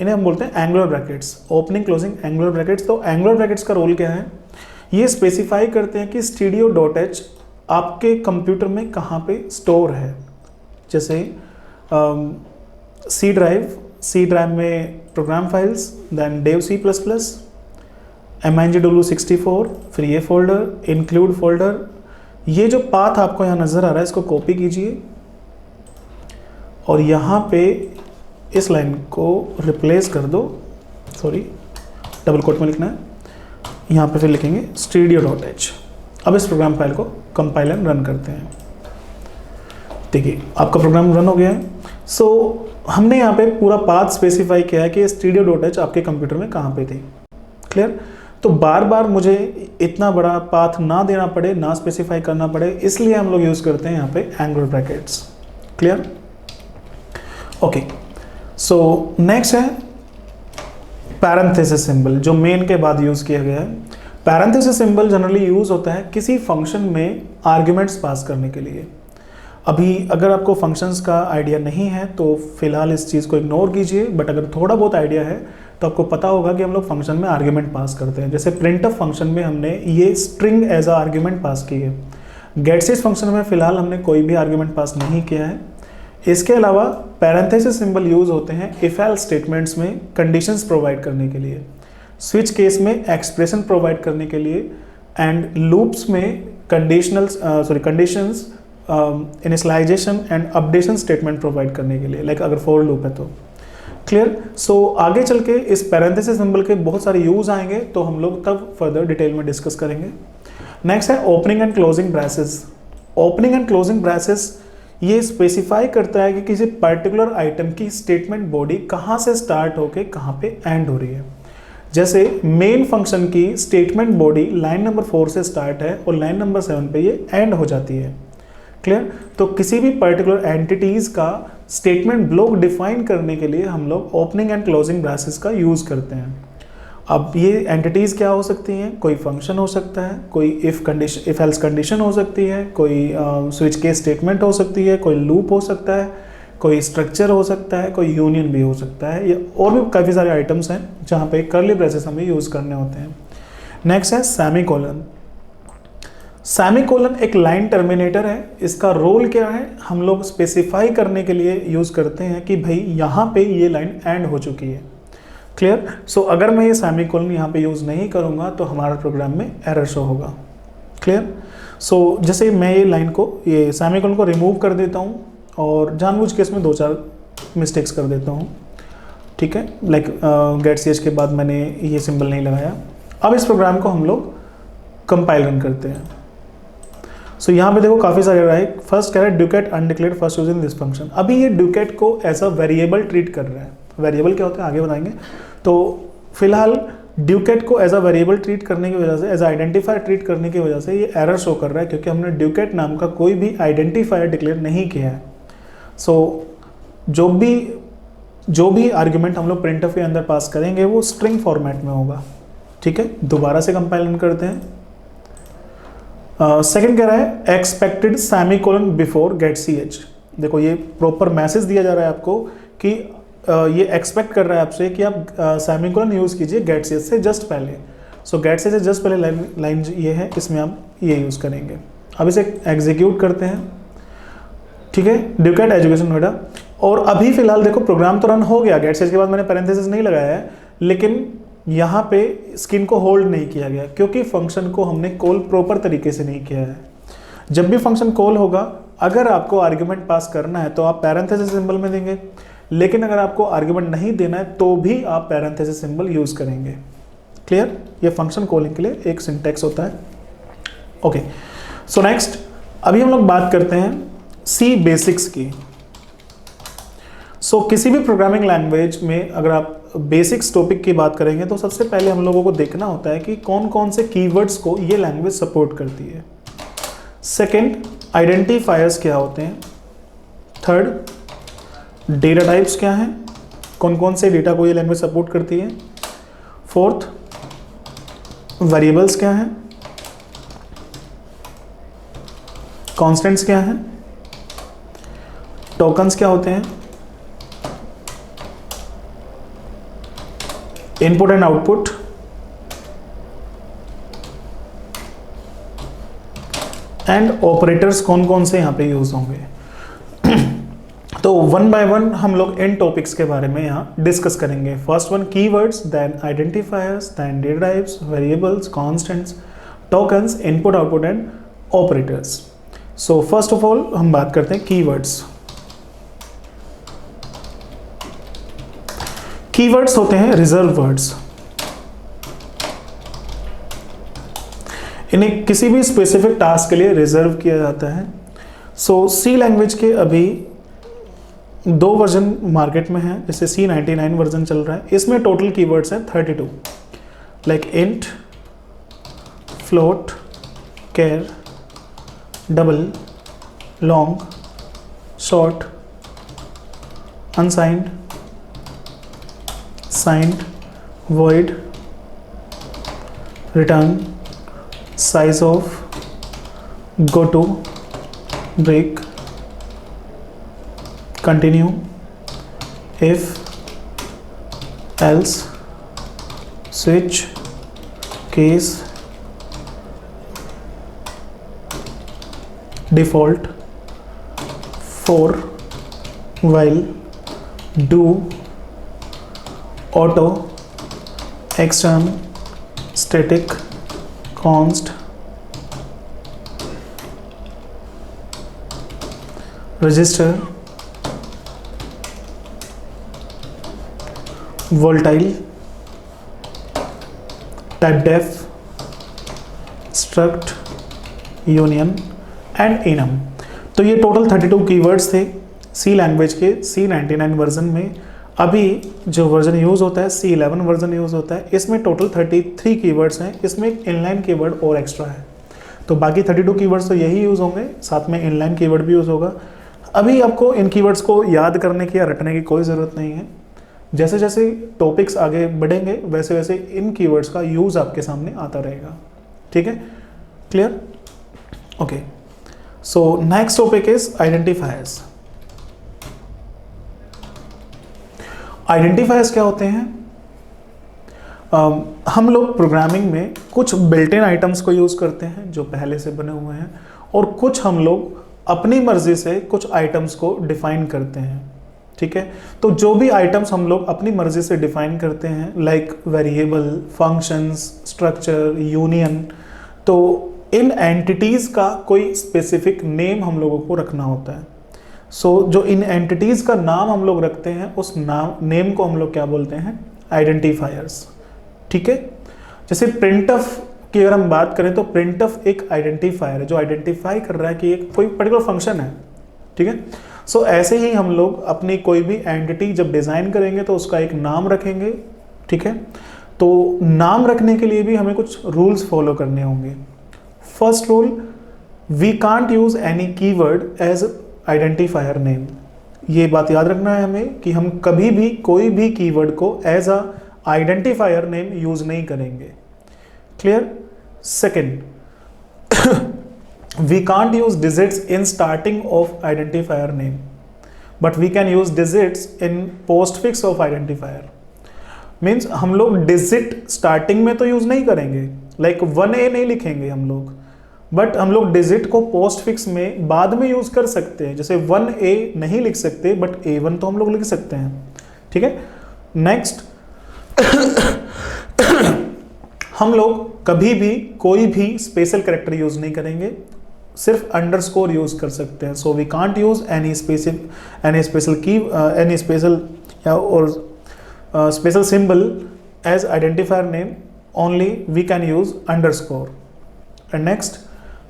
इन्हें हम बोलते हैं angular brackets. Opening closing angular brackets. तो एंगुलर ब्रैकेट्स का रोल क्या है? ये स्पेसिफाई करते हैं कि studio.h आपके कंप्यूटर में कहाँ पे स्टोर है। जैसे सी ड्राइव में program files, then dev C++, mingw64, फिर ये फोल्डर इंक्लूड फोल्डर। ये जो पाथ आपको यहाँ नज़र आ रहा है इसको कॉपी कीजिए और यहाँ पे इस लाइन को रिप्लेस कर दो, सॉरी डबल कोट में लिखना है, यहाँ पे फिर लिखेंगे studio.h। अब इस प्रोग्राम फाइल को कंपाइल एंड रन करते हैं। देखिए आपका प्रोग्राम रन हो गया है। सो हमने यहाँ पे पूरा पाथ स्पेसिफाई किया है कि studio.h आपके कंप्यूटर में कहाँ पे थी। क्लियर? तो बार बार मुझे इतना बड़ा पाथ ना देना पड़े, ना स्पेसिफाई करना पड़े, इसलिए हम लोग यूज़ करते हैं यहाँ पे angular brackets. Clear? Okay, so next है पैरेंथेसिस सिंबल, जो मेन के बाद यूज़ किया गया है। पैरेंथेसिस सिंबल जनरली यूज़ होता है किसी फंक्शन में आर्ग्यूमेंट्स पास करने के लिए। अभी अगर आपको फंक्शंस का आइडिया नहीं है तो फिलहाल इस चीज़ को इग्नोर कीजिए, बट अगर थोड़ा बहुत आइडिया है तो आपको पता होगा कि हम लोग फंक्शन में आर्ग्यूमेंट पास करते हैं। जैसे printf फंक्शन में हमने ये string as a argument pass की है। getSys फंक्शन में फिलहाल हमने कोई भी आर्ग्यूमेंट पास नहीं किया है। इसके अलावा पैरेंथेसिस सिंबल यूज़ होते हैं इफ एल्स स्टेटमेंट्स में कंडीशंस प्रोवाइड करने के लिए, स्विच केस में एक्सप्रेशन प्रोवाइड करने के लिए, एंड लूप्स में conditions initialization and updation statement provide करने के लिए, लाइक अगर फॉर लूप है तो। क्लियर? सो आगे चल के इस पैरेंथेसिस सिंबल के बहुत सारे यूज आएंगे तो हम लोग तब फर्दर डिटेल में डिस्कस करेंगे। नेक्स्ट है opening and closing braces. Opening and closing braces ये स्पेसिफाई करता है कि किसी पर्टिकुलर आइटम की स्टेटमेंट बॉडी कहाँ से स्टार्ट होके कहाँ पे एंड हो रही है। जैसे मेन फंक्शन की स्टेटमेंट बॉडी लाइन नंबर 4 से स्टार्ट है और लाइन नंबर 7 पे ये एंड हो जाती है। क्लियर? तो किसी भी पर्टिकुलर एंटिटीज का स्टेटमेंट ब्लॉक डिफाइन करने के लिए हम लोग ओपनिंग एंड क्लोजिंग ब्रेसेस का यूज़ करते हैं। अब ये एंटिटीज़ क्या हो सकती हैं? कोई फंक्शन हो सकता है, कोई इफ एल्स कंडीशन हो सकती है, कोई स्विच केस स्टेटमेंट हो सकती है, कोई लूप हो सकता है, कोई स्ट्रक्चर हो सकता है, कोई यूनियन भी हो सकता है, या और भी काफ़ी सारे आइटम्स हैं जहाँ पे कर्ली ब्रेसेस हमें यूज़ करने होते हैं। नेक्स्ट है सेमीकोलन। सेमीकोलन एक लाइन टर्मिनेटर है, इसका रोल क्या है, हम लोग स्पेसिफाई करने के लिए यूज करते हैं कि भाई यहाँ पे ये लाइन एंड हो चुकी है। क्लियर? सो अगर मैं ये सेमीकोलन यहाँ पे यूज नहीं करूँगा तो हमारा प्रोग्राम में एरर शो होगा। क्लियर? सो जैसे मैं ये लाइन को, ये सेमीकोलन को रिमूव कर देता हूँ और जानबूझ के इसमें 2-4 मिस्टेक्स कर देता हूँ। ठीक है, लाइक गेट ch के बाद मैंने ये सिंबल नहीं लगाया। अब इस प्रोग्राम को हम लोग कंपाइल रन करते हैं। सो यहाँ पे देखो काफ़ी सारे रहा है। फर्स्ट कह रहा है ducat undeclared first using this function. अभी ये डुकेट को एज अ वेरिएबल ट्रीट कर रहा है। वेरिएबल क्या होता है आगे बताएंगे। तो फिलहाल डुकेट को एज अ वेरिएबल ट्रीट करने की वजह से, एज आइडेंटिफायर ट्रीट करने की वजह से ये एरर शो कर रहा है, क्योंकि हमने डुकेट नाम का कोई भी आइडेंटिफायर डिक्लेयर नहीं किया है। सो जो भी आर्ग्यूमेंट हम लोग प्रिंटफ के अंदर पास करेंगे वो स्ट्रिंग फॉर्मेट में होगा। ठीक है, दोबारा से कंपाइल रन करते हैं। सेकंड कह रहा है expected semicolon before get ch। देखो ये प्रॉपर मैसेज दिया जा रहा है आपको कि ये एक्सपेक्ट कर रहा है आपसे कि आप सेमीकोलन यूज कीजिए गेट ch से जस्ट पहले। सो गेट ch से जस्ट पहले लाइन ये है, इसमें आप ये यूज करेंगे। अब इसे एग्जीक्यूट करते हैं। ठीक है, डुकेट एजुकेशन नोएडा। और अभी फिलहाल देखो प्रोग्राम तो रन हो गया, गेट ch के बाद मैंने पैरेंथेसिस नहीं लगाया है, लेकिन यहाँ पे स्किन को होल्ड नहीं किया गया क्योंकि फंक्शन को हमने कॉल प्रॉपर तरीके से नहीं किया है। जब भी फंक्शन कॉल होगा, अगर आपको आर्ग्यूमेंट पास करना है तो आप पैरेंथेसिस सिंबल में देंगे, लेकिन अगर आपको आर्ग्यूमेंट नहीं देना है तो भी आप पैरेंथेसिस सिंबल यूज करेंगे। क्लियर? ये फंक्शन कॉलिंग के लिए एक सिंटैक्स होता है। ओके, सो नेक्स्ट अभी हम लोग बात करते हैं सी बेसिक्स की। सो किसी भी प्रोग्रामिंग लैंग्वेज में अगर आप बेसिक्स टॉपिक की बात करेंगे तो सबसे पहले हम लोगों को देखना होता है कि कौन कौन से कीवर्ड्स को ये लैंग्वेज सपोर्ट करती है। सेकंड, आइडेंटिफायर्स क्या होते हैं। थर्ड, डेटा टाइप्स क्या हैं, कौन कौन से डेटा को ये लैंग्वेज सपोर्ट करती है। फोर्थ, वेरिएबल्स क्या हैं, कॉन्स्टेंट्स क्या हैं, टोकन्स क्या होते हैं, input and output, and operators कौन कौन से यहाँ पे यूज होंगे। तो वन बाय वन हम लोग इन टॉपिक्स के बारे में यहाँ डिस्कस करेंगे। First one keywords, then identifiers, then data types, variables, constants, tokens, input output and operators. So first of all हम बात करते हैं कीवर्ड्स। कीवर्ड्स होते हैं रिजर्व वर्ड्स। इन्हें किसी भी स्पेसिफिक टास्क के लिए रिजर्व किया जाता है। सो सी लैंग्वेज के अभी 2 वर्जन मार्केट में है, जैसे C99 वर्जन चल रहा है। इसमें टोटल कीवर्ड्स हैं 32, like int, float, char, double, long, short, unsigned, signed, void, return, size of, goto, break, continue, if, else, switch, case, default, for, while, do, auto, extern, static, const, register, volatile, typedef, struct, union and enum। तो ये total 32 keywords थे सी language के C99 version में। अभी जो version use होता है C11 version use होता है, इसमें टोटल 33 कीवर्ड्स हैं। इसमें एक इनलाइन कीवर्ड और एक्स्ट्रा है, तो बाकी 32 कीवर्ड्स तो यही यूज़ होंगे, साथ में इनलाइन कीवर्ड भी यूज़ होगा। अभी आपको इन कीवर्ड्स को याद करने की या रटने की कोई ज़रूरत नहीं है। जैसे जैसे टॉपिक्स आगे बढ़ेंगे वैसे वैसे इन कीवर्ड्स का यूज़ आपके सामने आता रहेगा। ठीक है, clear? Okay, so next topic is identifiers. Identifiers क्या होते हैं? हम लोग प्रोग्रामिंग में कुछ बिल्ट इन आइटम्स को यूज़ करते हैं जो पहले से बने हुए हैं, और कुछ हम लोग अपनी मर्जी से कुछ आइटम्स को डिफाइन करते हैं। ठीक है, तो जो भी आइटम्स हम लोग अपनी मर्जी से डिफाइन करते हैं, like variable, functions, structure, union, तो इन एंटिटीज़ का कोई स्पेसिफिक नेम हम लोगों को रखना होता है। जो इन एंटिटीज़ का नाम हम लोग रखते हैं, उस नेम को हम लोग क्या बोलते हैं? आइडेंटिफायर्स। ठीक है, जैसे प्रिंटफ की अगर हम बात करें तो प्रिंटफ एक आइडेंटिफायर है जो आइडेंटिफाई कर रहा है कि एक कोई पर्टिकुलर फंक्शन है। ठीक है, ऐसे ही हम लोग अपनी कोई भी एंटिटी जब डिज़ाइन करेंगे तो उसका एक नाम रखेंगे। ठीक है, तो नाम रखने के लिए भी हमें कुछ रूल्स फॉलो करने होंगे। First rule, we can't use any keyword as identifier name. ये बात याद रखना है हमें कि हम कभी भी कोई भी कीवर्ड को as a identifier name use नहीं करेंगे। Clear? Second, we can't use digits in starting of identifier name, but we can use digits in postfix of identifier. Means हम लोग डिजिट स्टार्टिंग में तो यूज नहीं करेंगे, लाइक 1A नहीं लिखेंगे हम लोग, बट हम लोग डिजिट को पोस्टफिक्स में बाद में यूज कर सकते हैं। जैसे 1A नहीं लिख सकते बट A1 तो हम लोग लिख सकते हैं। ठीक है, नेक्स्ट हम लोग कभी भी कोई भी स्पेशल कैरेक्टर यूज नहीं करेंगे, सिर्फ अंडरस्कोर यूज कर सकते हैं। So we can't use any special और special symbol as identifier name, only we can use underscore. And next,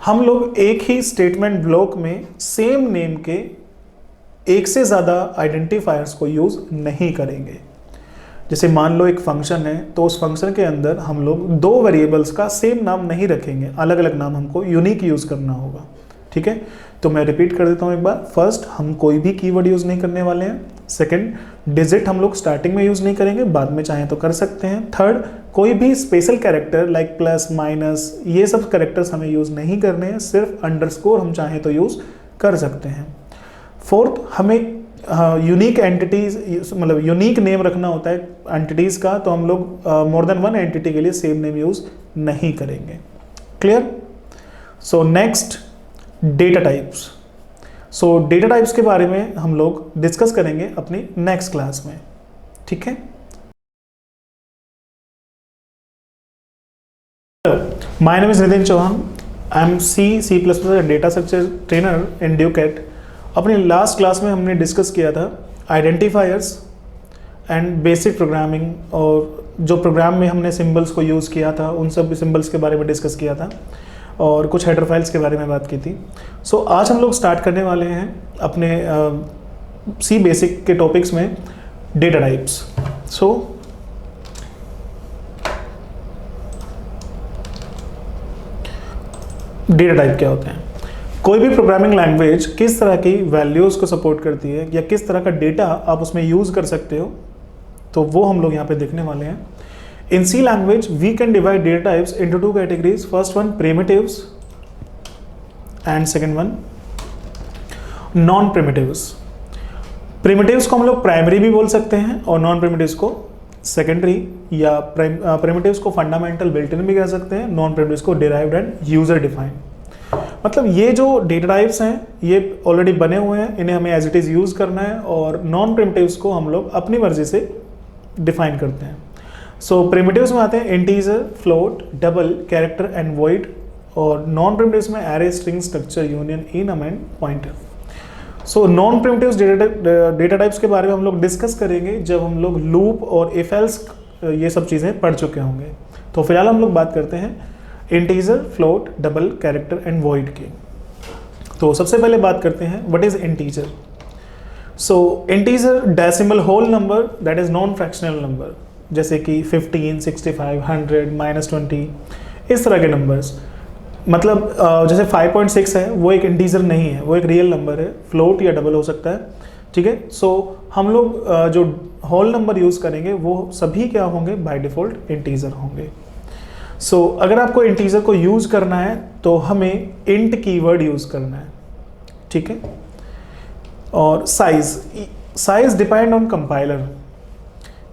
हम लोग एक ही स्टेटमेंट ब्लॉक में सेम नेम के एक से ज़्यादा आइडेंटिफायर्स को यूज नहीं करेंगे। जैसे मान लो एक फंक्शन है, तो उस फंक्शन के अंदर हम लोग दो वेरिएबल्स का सेम नाम नहीं रखेंगे, अलग अलग नाम हमको यूनिक यूज करना होगा। ठीक है, तो मैं रिपीट कर देता हूँ एक बार। फर्स्ट, हम कोई भी कीवर्ड यूज नहीं करने वाले हैं। सेकंड, डिजिट हम लोग स्टार्टिंग में यूज नहीं करेंगे, बाद में चाहें तो कर सकते हैं। थर्ड, कोई भी special character like plus, minus, ये सब कैरेक्टर्स हमें यूज नहीं करने हैं, सिर्फ अंडरस्कोर हम चाहें तो यूज कर सकते हैं। फोर्थ, हमें यूनिक एंटिटीज, मतलब यूनिक नेम रखना होता है एंटिटीज़ का, तो हम लोग मोर देन वन एंटिटी के लिए सेम नेम यूज नहीं करेंगे। Clear? So next, data types. Data types के बारे में हम लोग डिस्कस करेंगे अपनी नेक्स्ट क्लास में। ठीक है, my name is Nitin Chauhan, I am C++ data structure trainer in Ducat. अपनी लास्ट क्लास में हमने डिस्कस किया था आइडेंटिफायर्स एंड बेसिक प्रोग्रामिंग, और जो प्रोग्राम में हमने सिंबल्स को यूज़ किया था उन सब सिंबल्स के बारे में डिस्कस किया था, और कुछ हेडर फाइल्स के बारे में बात की थी। आज हम लोग स्टार्ट करने वाले हैं अपने सी बेसिक के टॉपिक्स में डेटा टाइप्स। डेटा टाइप क्या होते हैं? कोई भी प्रोग्रामिंग लैंग्वेज किस तरह की वैल्यूज़ को सपोर्ट करती है या किस तरह का डेटा आप उसमें यूज़ कर सकते हो, तो वो हम लोग यहाँ पे देखने वाले हैं। In C language we can divide data types into two categories. First one primitives and second one non primitives. Primitives को हम लोग प्राइमरी भी बोल सकते हैं और नॉन प्रिमिटिव्स को सेकेंडरी, या प्रिमिटिव्स को फंडामेंटल बिल्ट इन भी कह सकते हैं, नॉन प्रिमिटिव्स को डिराइव्ड एंड यूजर डिफाइंड। मतलब ये जो डेटा टाइप्स हैं ये ऑलरेडी बने हुए हैं, इन्हें हमें एज इट इज़ यूज़ करना है, और नॉन प्रिमिटिव्स को हम लोग अपनी मर्जी से डिफाइन करते हैं। प्रिमिटिव्स में आते हैं integer, float, double, character and void, और नॉन प्रिमिटिव्स में array, string, structure, union, enum and pointer. Non primitives data types के बारे में हम लोग डिस्कस करेंगे जब हम लोग लूप और इफ एल्स ये सब चीज़ें पढ़ चुके होंगे। तो फिलहाल हम लोग बात करते हैं integer, float, double, character and void की। तो सबसे पहले बात करते हैं what is integer. Integer decimal whole number that is non fractional number, जैसे कि 15, 65, 100, -20, इस तरह के नंबर्स। मतलब जैसे 5.6 है वो एक इंटीजर नहीं है, वो एक रियल नंबर है, फ्लोट या डबल हो सकता है। ठीक है, हम लोग जो होल नंबर यूज़ करेंगे वो सभी क्या होंगे? बाय डिफ़ॉल्ट इंटीजर होंगे। अगर आपको इंटीजर को यूज़ करना है तो हमें इंट कीवर्ड यूज़ करना है। ठीक है, और साइज़ डिपेंड ऑन कंपाइलर।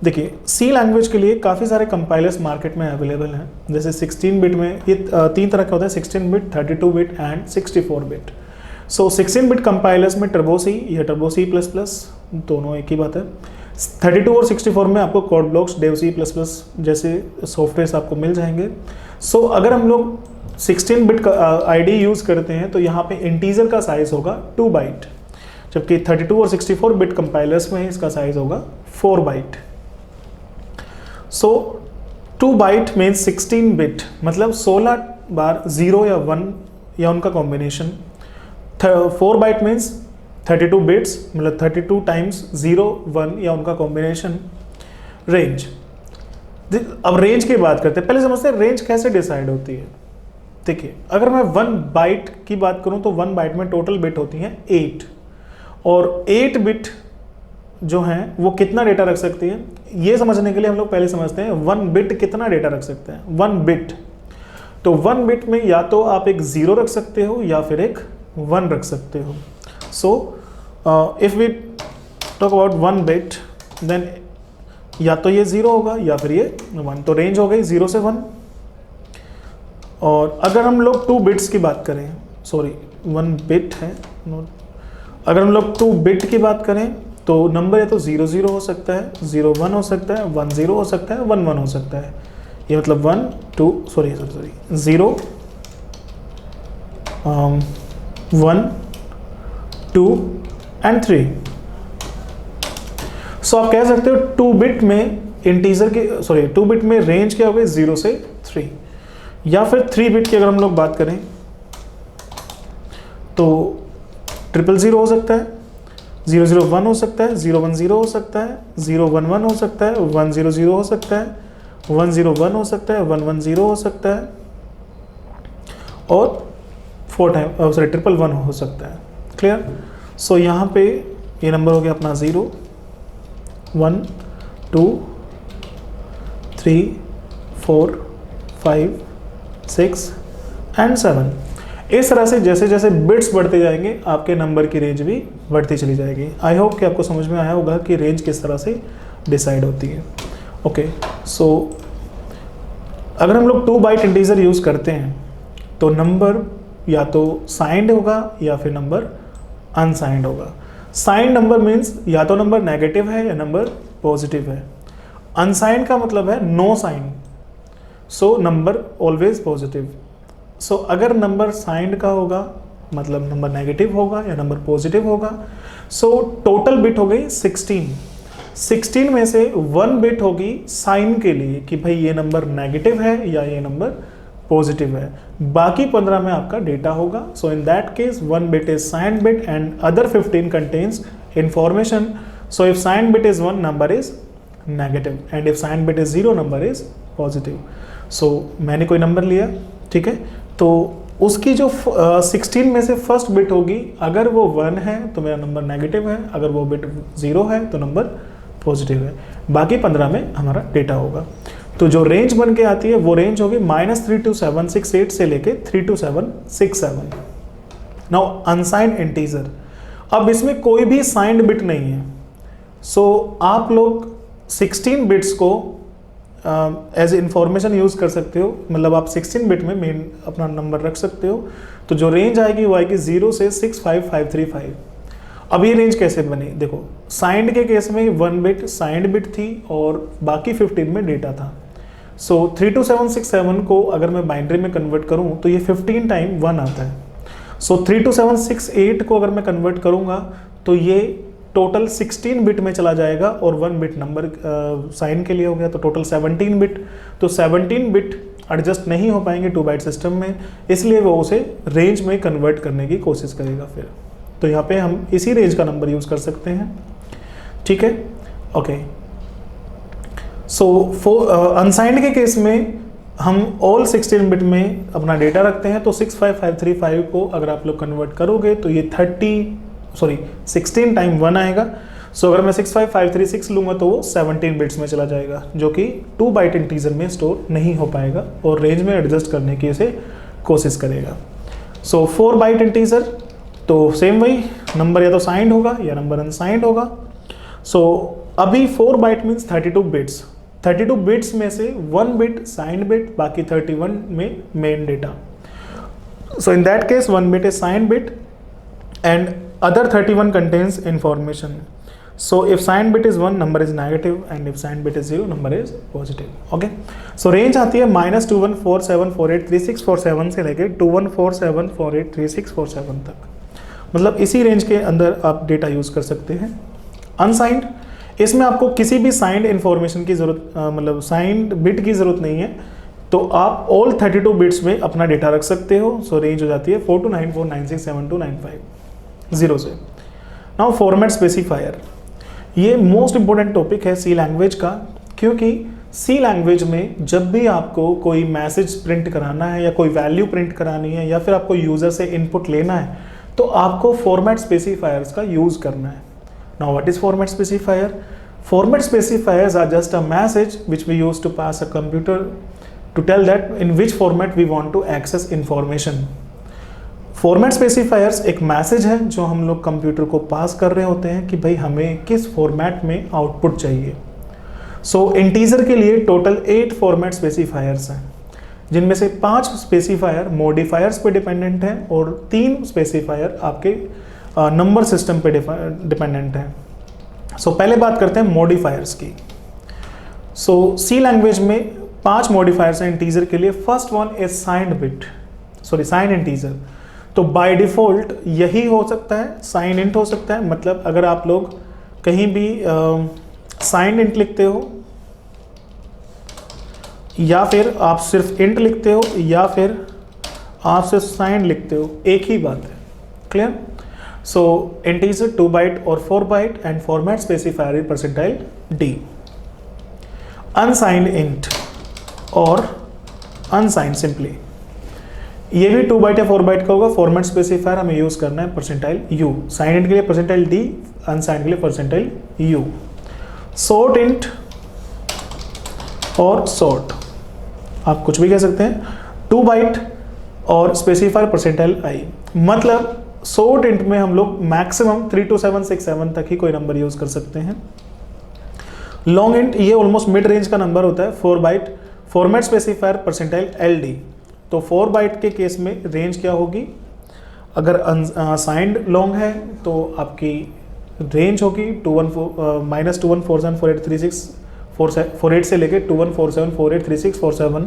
देखिए सी लैंग्वेज के लिए काफ़ी सारे कंपाइलर्स मार्केट में अवेलेबल हैं। जैसे 16 बिट में ये तीन तरह का होता है, 16 bit, 32 bit and 64 bit. So 16 bit compilers में टर्बो सी या टर्बो सी प्लस प्लस दोनों एक ही बात है। 32 और 64 में आपको code blocks, dev C plus plus जैसे सॉफ्टवेयर आपको मिल जाएंगे। सो अगर हम लोग 16 बिट का आईडी यूज़ करते हैं तो यहाँ पे इंटीजर का साइज होगा 2 बाइट, जबकि 32 और 64 बिट कंपाइलर्स में इसका साइज होगा 4 बाइट। सो 2 बाइट मीन्स 16 बिट, मतलब 16 बार 0 या 1 या उनका कॉम्बिनेशन। 4 बाइट मीन्स 32 बिट्स, मतलब 32 टाइम्स 0 1 या उनका कॉम्बिनेशन। रेंज, अब रेंज की बात करते हैं। पहले समझते हैं रेंज कैसे डिसाइड होती है। देखिए अगर मैं 1 बाइट की बात करूं तो 1 बाइट में टोटल बिट होती हैं 8, और 8 बिट जो हैं वो कितना डेटा रख सकती है, ये समझने के लिए हम लोग पहले समझते हैं 1 बिट कितना डेटा रख सकते हैं। 1 बिट, तो 1 बिट में या तो आप एक 0 रख सकते हो या फिर एक 1 रख सकते हो। So if we talk about 1 bit then या तो ये 0 होगा या फिर ये 1, तो रेंज हो गई 0 से 1। और अगर हम लोग 2 बिट्स की बात करें, सॉरी 1 बिट है, अगर हम लोग 2 बिट की बात करें तो नंबर या तो 0 0 हो सकता है, 0 1 हो सकता है, 1 0 हो सकता है, 1 1 हो सकता है। ये मतलब 1 2 सॉरी 0 1 2 एंड 3। सो आप कह सकते हो 2 बिट में इंटीजर की 2 बिट में रेंज क्या हो गई 0 से 3। या फिर 3 बिट की अगर हम लोग बात करें तो 000 हो सकता है, 001 हो सकता है, 010 हो सकता है, 011 हो सकता है, 100 हो सकता है, 101 हो सकता है, 110 हो सकता है, और 111 हो सकता है। क्लियर? सो यहाँ पे ये नंबर हो गया अपना 0 1 2 3 4 5 6 एंड 7। इस तरह से जैसे जैसे बिट्स बढ़ते जाएंगे आपके नंबर की रेंज भी बढ़ती चली जाएगी। आई होप कि आपको समझ में आया होगा कि रेंज किस तरह से डिसाइड होती है। ओके, सो अगर हम लोग 2 बाइट इंटीजर यूज़ करते हैं तो नंबर या तो साइंड होगा या फिर नंबर अनसाइंड होगा। साइंड नंबर मीन्स या तो नंबर नेगेटिव है या नंबर पॉजिटिव है। अनसाइंड का मतलब है no sign, so number always positive. So अगर नंबर साइंड का होगा मतलब नंबर नेगेटिव होगा या नंबर पॉजिटिव होगा। सो टोटल बिट हो गई 16 में से 1 बिट होगी साइन के लिए कि भाई ये नंबर नेगेटिव है या ये नंबर पॉजिटिव है। बाकी 15 में आपका डेटा होगा। So in that case 1 bit is sign bit and other 15 contains information. So if sign bit is 1 number is negative and if sign bit is 0 number is positive. So मैंने कोई number लिया, ठीक है, तो उसकी जो 16 में से फर्स्ट बिट होगी अगर वो 1 है तो मेरा नंबर नेगेटिव है, अगर वो बिट 0 है तो नंबर पॉजिटिव है। बाकी 15 में हमारा डेटा होगा। तो जो रेंज बन के आती है वो रेंज होगी -32768 से लेके 32767। नाउ अनसाइंड इंटीजर, अब इसमें कोई भी साइंड बिट नहीं है। सो आप लोग 16 बिट्स को एज इंफॉर्मेशन यूज़ कर सकते हो, मतलब आप 16 बिट में मेन अपना नंबर रख सकते हो। तो जो रेंज आएगी वो आएगी 0 से 65535। अब ये रेंज कैसे बनी, देखो साइंड के केस में 1 बिट साइंड बिट थी और बाकी 15 में डेटा था। सो 32767 को अगर मैं बाइनरी में कन्वर्ट करूं तो ये 15 टाइम 1 आता है। सो 32768 को अगर मैं कन्वर्ट करूंगा तो ये टोटल 16 बिट में चला जाएगा और 1 बिट नंबर साइन के लिए हो गया, तो टोटल 17 बिट। तो 17 बिट एडजस्ट नहीं हो पाएंगे 2 बाइट सिस्टम में, इसलिए वो उसे रेंज में कन्वर्ट करने की कोशिश करेगा फिर। तो यहाँ पे हम इसी रेंज का नंबर यूज़ कर सकते हैं, ठीक है। ओके, सो अनसाइंड के केस में हम ऑल 16 बिट में अपना डेटा रखते हैं। तो 65535 को अगर आप लोग कन्वर्ट करोगे तो ये 16 टाइम 1 आएगा। सो अगर मैं 65536 लूँगा तो वो 17 बिट्स में चला जाएगा, जो कि 2 बाइट इंटीजर में स्टोर नहीं हो पाएगा और रेंज में एडजस्ट करने की इसे कोशिश करेगा। सो 4 बाइट इंटीजर तो सेम वही, नंबर या तो साइंड होगा या नंबर अनसाइंड होगा। सो अभी 4 बाइट मीन्स 32 बिट्स, 32 बिट्स में से 1 बिट साइंड बिट, बाकी 31 में main data. So in that case 1 bit is signed bit and other 31 contains information. So if signed bit is 1, number is negative, and if signed bit is 0, number is positive. Okay. So range आती है -2147483647 से लेके 2147483647 तक. मतलब इसी range के अंदर आप डेटा यूज कर सकते हैं. अनसाइंड, इसमें आपको किसी भी साइंड इंफॉर्मेशन की जरूरत, मतलब साइंड बिट की जरूरत नहीं है, तो आप ऑल 32 बिट्स में अपना डेटा रख सकते हो. सो रेंज हो जाती है 4294967295 0 से. नाउ फॉर्मेट स्पेसिफायर, ये मोस्ट इंपॉर्टेंट टॉपिक है सी लैंग्वेज का, क्योंकि सी लैंग्वेज में जब भी आपको कोई मैसेज प्रिंट कराना है या कोई वैल्यू प्रिंट करानी है या फिर आपको यूजर से इनपुट लेना है, तो आपको फॉर्मेट स्पेसिफायर्स का यूज करना है. Now what is format specifier? Format specifiers are just a message which we use to pass a computer to tell that in which format we want to access information. Format specifiers एक message है जो हम लोग computer को पास कर रहे होते हैं कि भाई हमें किस फॉर्मेट में आउटपुट चाहिए. सो इंटीजर के लिए टोटल 8 फॉर्मेट स्पेसिफायर्स हैं, जिनमें से 5 स्पेसिफायर मॉडिफायर्स पे डिपेंडेंट हैं और 3 स्पेसिफायर आपके नंबर सिस्टम पे डिपेंडेंट हैं. सो पहले बात करते हैं मॉडिफायर्स की. सो सी लैंग्वेज में 5 मॉडिफायर्स हैं इंटीजर के लिए. First one is signed bit, sorry signed integer. तो बाय डिफ़ॉल्ट यही हो सकता है, साइन इंट हो सकता है. मतलब अगर आप लोग कहीं भी साइन इंट लिखते हो, या फिर आप सिर्फ इंट लिखते हो, या फिर आप सिर्फ साइन लिखते हो, एक ही बात है. क्लियर? सो इंटीजर 2 बाइट और 4 byte and format specifier percentile D. Unsigned int और अनसाइंड सिंपली, ये भी 2 बाइट या 4 बाइट का होगा. फॉर्मेट स्पेसिफायर हमें यूज करना है परसेंटाइल यू. साइंड इंट के लिए परसेंटाइल डी, अनसाइंड के लिए परसेंटाइल यू. सॉर्ट इंट और सॉर्ट, आप कुछ भी कह सकते हैं. 2 बाइट और स्पेसिफायर परसेंटाइल आई. मतलब सॉर्ट इंट में हम लोग मैक्सिमम 32767 तक ही कोई नंबर यूज कर सकते हैं. लॉन्ग इंट, ये ऑलमोस्ट मिड रेंज का नंबर होता है. 4 byte format specifier percentile L D. तो 4 बाइट के केस में रेंज क्या होगी? अगर साइंड लॉन्ग है तो आपकी रेंज होगी -2147483648 से लेके 2147483647.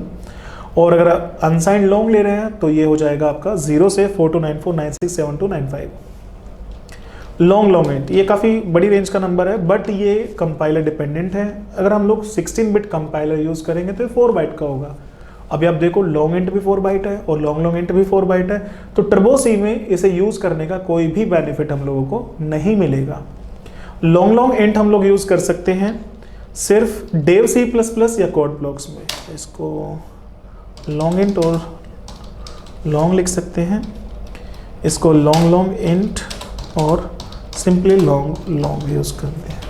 और अगर अनसाइंड लॉन्ग ले रहे हैं तो ये हो जाएगा आपका 0 से 4294967295. लॉन्ग इंट, ये काफ़ी बड़ी रेंज का नंबर है, बट ये कंपाइलर डिपेंडेंट है. अगर हम लोग 16 बिट कंपाइलर यूज़ करेंगे तो 4 बाइट का होगा. अभी आप देखो लॉन्ग इंट भी 4 बाइट है और लॉन्ग इंट भी 4 बाइट है. तो टर्बो सी में इसे यूज़ करने का कोई भी बेनिफिट हम लोगों को नहीं मिलेगा. लॉन्ग इंट हम लोग यूज़ कर सकते हैं सिर्फ डेव C++ या कोड ब्लॉक्स में. इसको लॉन्ग इंट और लॉन्ग लिख सकते हैं, इसको लॉन्ग इंट और सिंपली लॉन्ग यूज़ करते हैं.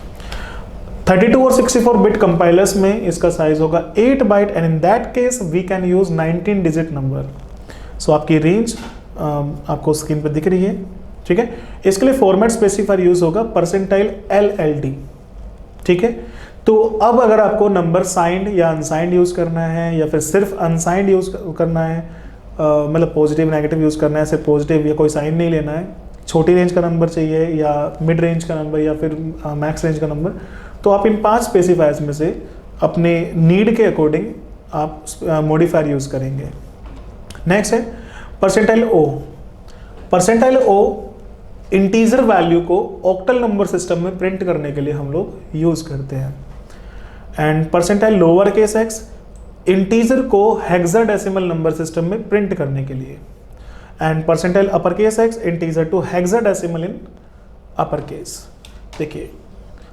32 और 64 बिट कंपाइलर्स में इसका साइज होगा 8 byte and in that case we can use 19 digit number. So आपकी रेंज आपको स्क्रीन पर दिख रही है. ठीक है, इसके लिए फॉर्मेट स्पेसिफायर यूज होगा परसेंटाइल LLD. ठीक है, तो अब अगर आपको नंबर साइंड या अनसाइंड यूज करना है या फिर सिर्फ अनसाइंड यूज करना है, मतलब पॉजिटिव नेगेटिव यूज करना है, सिर्फ पॉजिटिव या कोई साइन नहीं लेना है, छोटी रेंज का नंबर चाहिए या मिड रेंज का नंबर या फिर मैक्स रेंज का नंबर, तो आप इन 5 स्पेसिफायर्स में से अपने नीड के अकॉर्डिंग आप मॉडिफायर यूज करेंगे. नेक्स्ट है percentile O. Percentile O integer value को ऑक्टल नंबर सिस्टम में प्रिंट करने के लिए हम लोग यूज करते हैं. And percentile lower case x integer को हेक्साडेसिमल नंबर सिस्टम में प्रिंट करने के लिए. And percentile upper case x integer to hexadecimal in upper case. देखिए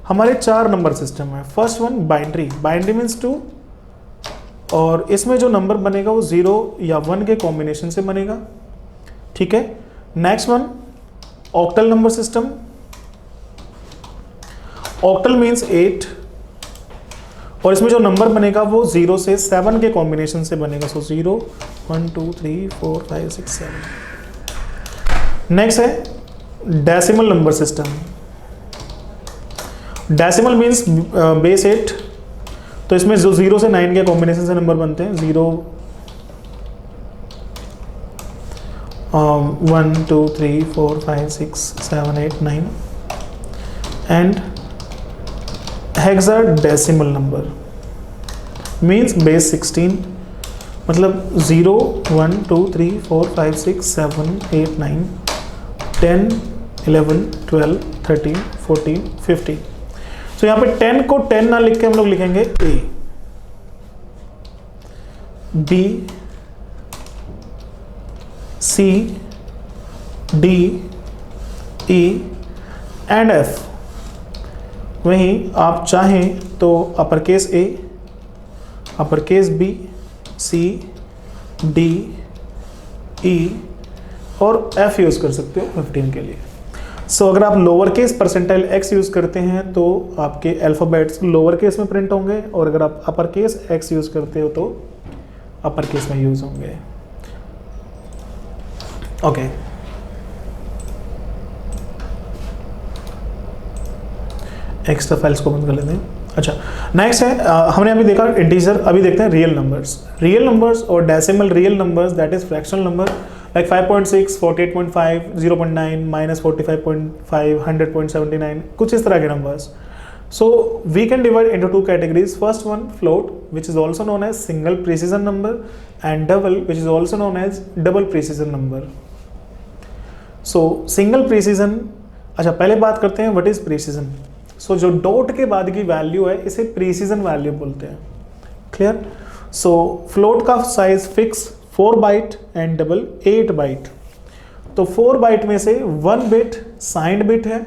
हमारे 4 नंबर सिस्टम है. फर्स्ट वन बाइनरी मीन्स 2, और इसमें जो नंबर बनेगा वो 0 या 1 के कॉम्बिनेशन से बनेगा. ठीक है, next one octal number system. Octal means 8, और इसमें जो नंबर बनेगा वो 0 से 7 के कॉम्बिनेशन से बनेगा. सो 0 1 2 3 4 5 6 7. नेक्स्ट है decimal number system. Decimal means base 8, तो इसमें जो 0 से 9 के कॉम्बिनेशन से नंबर बनते हैं 0 1 2 3 4 5 6 7 8 9 and hexadecimal number means base 16, मतलब 0 1 2 3 4 5 6 7 8 9 10 11 12 13 14 15। तो यहाँ पे 10 को 10 ना लिख के हम लोग लिखेंगे A, B, C, D, E and F। वहीं आप चाहें तो upper case A, upper case B, C, D, E और F यूज़ कर सकते हो 15 के लिए। सो अगर आप lower case percentile x use करते हैं तो आपके अल्फ़ाबेट्स लोअर केस में प्रिंट होंगे, और अगर आप अपर केस x यूज़ करते हो तो अपर केस में यूज़ होंगे। ओके, एक्स्ट्रा फाइल्स को बंद कर लेते हैं। अच्छा, नेक्स्ट है हमने अभी देखा इंटीजर, अभी देखते हैं रियल नंबर्स। रियल नंबर्स और decimal real numbers that is fractional number like 5.6, 48.5, 0.9, -45.5, 100.79, कुछ इस तरह के numbers. So we can divide into two categories. First one float which is also known as single precision number, and double which is also known as double precision number. So single precision, अच्छा पहले बात करते हैं what is precision. सो जो dot के बाद की value है इसे प्रिसीजन वैल्यू बोलते हैं। क्लियर? सो फ्लोट का size fix 4 byte and double 8 byte. तो 4 बाइट में से 1 बिट साइंड बिट है,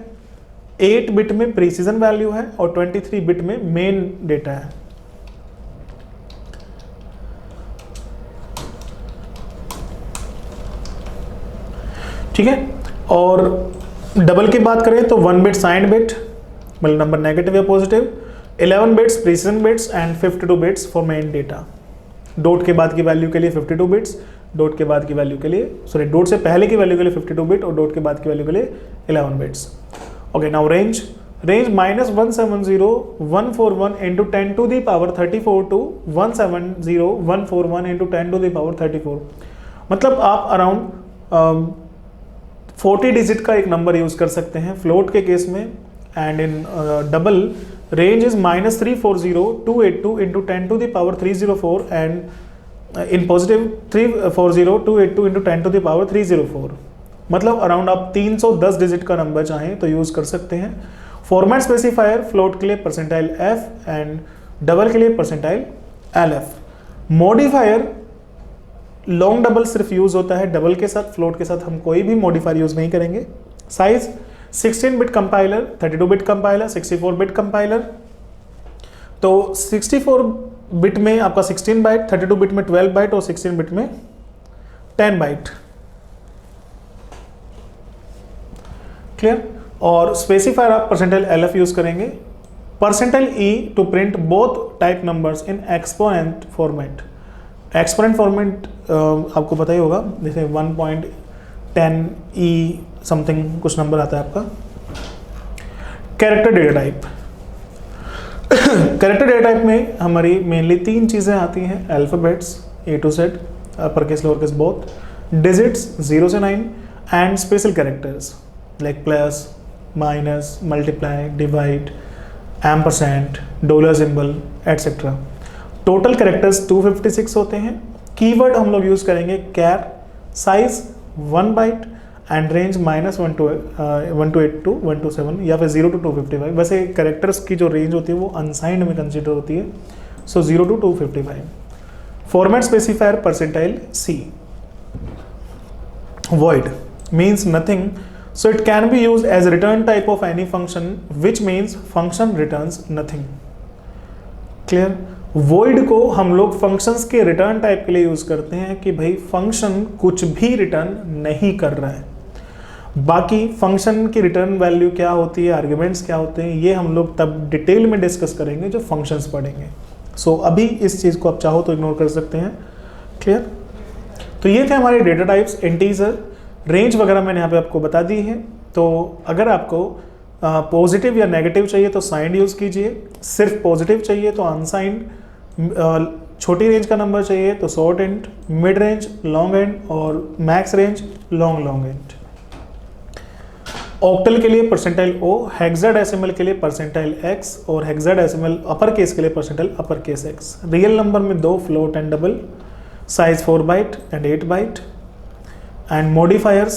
8 बिट में प्रिसीजन वैल्यू है और 23 बिट में मेन डेटा है। ठीक है, और डबल की बात करें तो 1 बिट साइंड बिट, मतलब नंबर नेगेटिव या positive, 11 bits precision bits and 52 bits for main data. Dot के बाद की वैल्यू के लिए 52 बिट्स, डॉट के बाद की वैल्यू के लिए, सॉरी डॉट से पहले की वैल्यू के लिए 52 बिट और डॉट के बाद की वैल्यू के लिए 11 bits. Okay, now range -170141 into 10 to the power 34 to 170141 into 10 to the power 34। मतलब आप अराउंड 40 डिजिट का एक नंबर यूज कर सकते हैं फ्लोट के केस में। And in double range is -340282 into 10 to the power 304 and in positive 340282 into 10 to the power 304। मतलब अराउंड आप 310 डिजिट का नंबर चाहें तो यूज कर सकते हैं। फॉर्मेट स्पेसिफायर फ्लोट के लिए परसेंटाइल f एंड डबल के लिए percentile lf। Modifier long double सिर्फ यूज होता है डबल के साथ, फ्लोट के साथ हम कोई भी मॉडिफायर यूज नहीं करेंगे। Size 16 bit compiler, 32 bit compiler, 64 bit compiler. तो 64 बिट में आपका 16 बाइट, 32 बिट में 12 बाइट और 16 बिट में 10 बाइट। क्लियर? और स्पेसिफायर आप परसेंटाइल LF यूज करेंगे। Percentile E to print both type numbers in exponent format. Exponent format आपको पता ही होगा, जैसे 1.10 E समथिंग कुछ नंबर आता है आपका। Character data type, character data type में हमारी मेनली 3 चीज़ें आती हैं, alphabets A to Z, upper case lower case both, digits 0 से 9 and special characters like plus, minus, multiply, divide, ampersand, dollar symbol etcetera. Total characters 256 होते हैं। Keyword हम लोग यूज़ करेंगे char, size 1 byte and range -1 to 128 to 127 या फिर 0 to 255। वैसे characters की जो रेंज होती है वो अनसाइंड में कंसिडर होती है, सो 0 to 255। Format specifier percentile C। void means nothing, so it can be used as a return type of any function, which means function returns nothing। clear? void को हम लोग functions के return type के लिए use करते हैं कि भाई function कुछ भी return नहीं कर रहा है। बाकी फंक्शन की रिटर्न वैल्यू क्या होती है, आर्ग्यूमेंट्स क्या होते हैं, ये हम लोग तब डिटेल में डिस्कस करेंगे जो फंक्शंस पढ़ेंगे। सो अभी इस चीज़ को आप चाहो तो इग्नोर कर सकते हैं। क्लियर? तो ये थे हमारे डेटा टाइप्स। इंटीजर, रेंज वगैरह मैंने यहाँ पे आपको बता दी है। तो अगर आपको पॉजिटिव या नेगेटिव चाहिए तो साइंड यूज़ कीजिए, सिर्फ पॉजिटिव चाहिए तो अनसाइंड, छोटी रेंज का नंबर चाहिए तो short int, mid range long int, और max range long int. Octal के लिए परसेंटाइल ओ, हेक्साडेसिमल के लिए परसेंटाइल एक्स, और हेक्साडेसिमल अपर केस के लिए percentile upper case x. Real number में 2, float and double, size 4 byte and 8 byte, and modifiers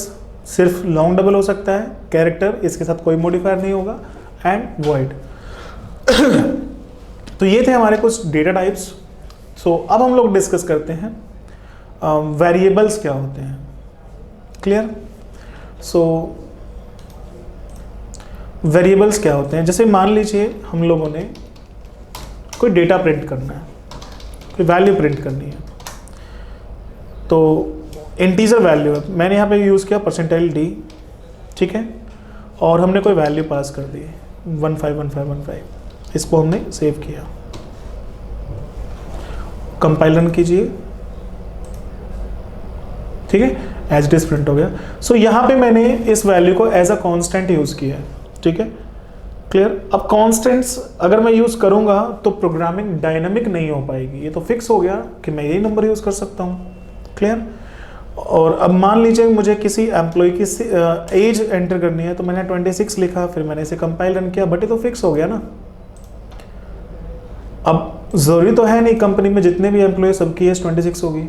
सिर्फ लॉन्ग डबल हो सकता है, कैरेक्टर इसके साथ कोई मॉडिफायर नहीं होगा, एंड वॉइड। तो ये थे हमारे कुछ डेटा टाइप्स। सो अब हम लोग डिस्कस करते हैं वेरिएबल्स क्या होते हैं। क्लियर? सो वेरिएबल्स क्या होते हैं, जैसे मान लीजिए हम लोगों ने कोई डेटा प्रिंट करना है, कोई वैल्यू प्रिंट करनी है, तो इंटीजर वैल्यू है, मैंने यहाँ पे यूज़ किया परसेंटाइल डी, ठीक है, और हमने कोई वैल्यू पास कर दी 151515, इसको हमने सेव किया, कंपाइल रन कीजिए, ठीक है, एज इट इज प्रिंट हो गया। सो यहाँ पे मैंने इस वैल्यू को एज अ कांस्टेंट यूज़ किया है, ठीक है, क्लियर। अब कांस्टेंट्स अगर मैं यूज़ करूँगा तो प्रोग्रामिंग डायनामिक नहीं हो पाएगी, ये तो फिक्स हो गया कि मैं यही नंबर यूज़ कर सकता हूँ। क्लियर? और अब मान लीजिए मुझे किसी एम्प्लॉय की एज एंटर करनी है, तो मैंने 26 लिखा, फिर मैंने इसे कंपाइल रन किया, बट ये तो फिक्स हो गया ना। अब ज़रूरी तो है नहीं कंपनी में जितने भी एम्प्लॉय सबकी एज 26 होगी,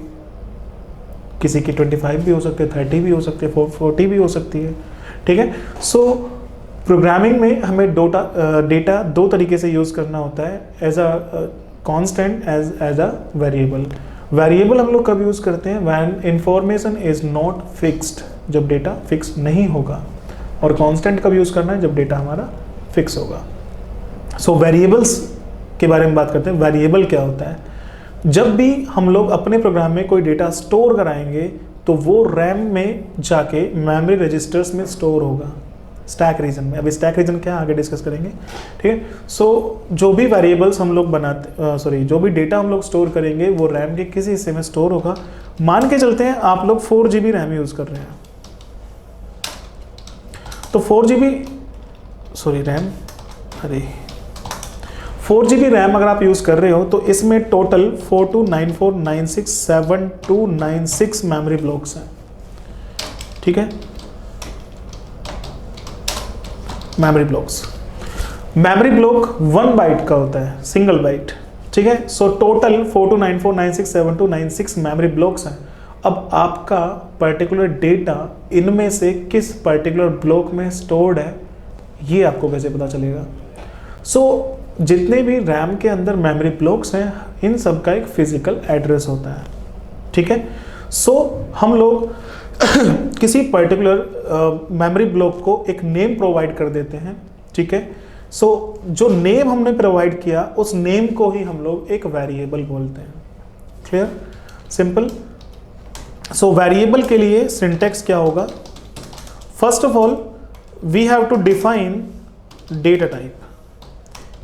किसी की 25 भी हो सकती है, 30 भी हो सकती है, 40 भी हो सकती है, ठीक है। सो प्रोग्रामिंग में हमें डेटा दो तरीके से यूज़ करना होता है, as a constant, as a variable. Variable हम लोग कब यूज़ करते हैं? When information is not fixed, जब डेटा फिक्स नहीं होगा, और कांस्टेंट कब यूज़ करना है? जब डेटा हमारा फिक्स होगा। सो वेरिएबल्स के बारे में बात करते हैं। वेरिएबल क्या होता है? जब भी हम लोग अपने प्रोग्राम में कोई डेटा स्टोर कराएंगे तो वो रैम में जाके मेमोरी रजिस्टर्स में स्टोर होगा, स्टैक रीजन में। अभी स्टैक रीजन क्या है आगे डिस्कस करेंगे, ठीक है। सो जो भी वेरिएबल्स हम लोग बनाते जो भी डेटा हम लोग स्टोर करेंगे वो रैम के किसी हिस्से में स्टोर होगा। मान के चलते हैं आप लोग 4 GB रैम यूज़ कर रहे हैं, तो 4 GB रैम अगर आप यूज़ कर रहे हो तो इसमें टोटल 4294967296 मेमोरी ब्लॉक्स हैं, ठीक है। मेमोरी ब्लॉक 1 बाइट का होता है, सिंगल बाइट, ठीक है। सो टोटल 4294967296 मेमोरी ब्लॉक्स हैं। अब आपका पर्टिकुलर डेटा इनमें से किस पर्टिकुलर ब्लॉक में स्टोर्ड है, ये आपको कैसे पता चलेगा? सो जितने भी रैम के अंदर मेमोरी ब्लॉक्स हैं, इन सब का एक फिजिकल एड्रेस होता है, ठीक है। सो हम लोग किसी पर्टिकुलर मेमोरी ब्लॉक को एक नेम प्रोवाइड कर देते हैं, ठीक है। सो जो नेम हमने प्रोवाइड किया उस नेम को ही हम लोग एक वेरिएबल बोलते हैं। क्लियर? सिंपल। सो वेरिएबल के लिए सिंटैक्स क्या होगा? First of all we have to define data type,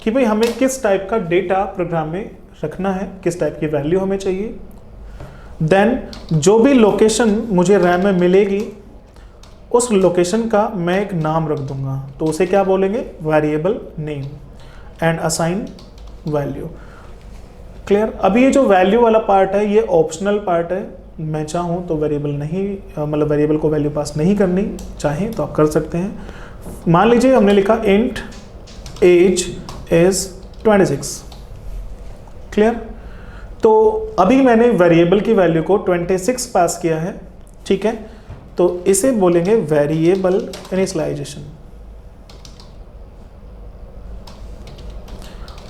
कि भाई हमें किस टाइप का डेटा प्रोग्राम में रखना है, किस टाइप की वैल्यू हमें चाहिए। देन जो भी लोकेशन मुझे रैम में मिलेगी उस लोकेशन का मैं एक नाम रख दूंगा, तो उसे क्या बोलेंगे? Variable name and assign value. Clear? अभी ये जो वैल्यू वाला पार्ट है ये ऑप्शनल पार्ट है, मैं चाहूँ तो वेरिएबल नहीं, मतलब वेरिएबल को वैल्यू पास नहीं करनी चाहें तो आप कर सकते हैं। मान लीजिए हमने लिखा इंट एज इज 26। क्लियर? तो अभी मैंने वेरिएबल की वैल्यू को 26 पास किया है, ठीक है। तो इसे बोलेंगे variable initialization.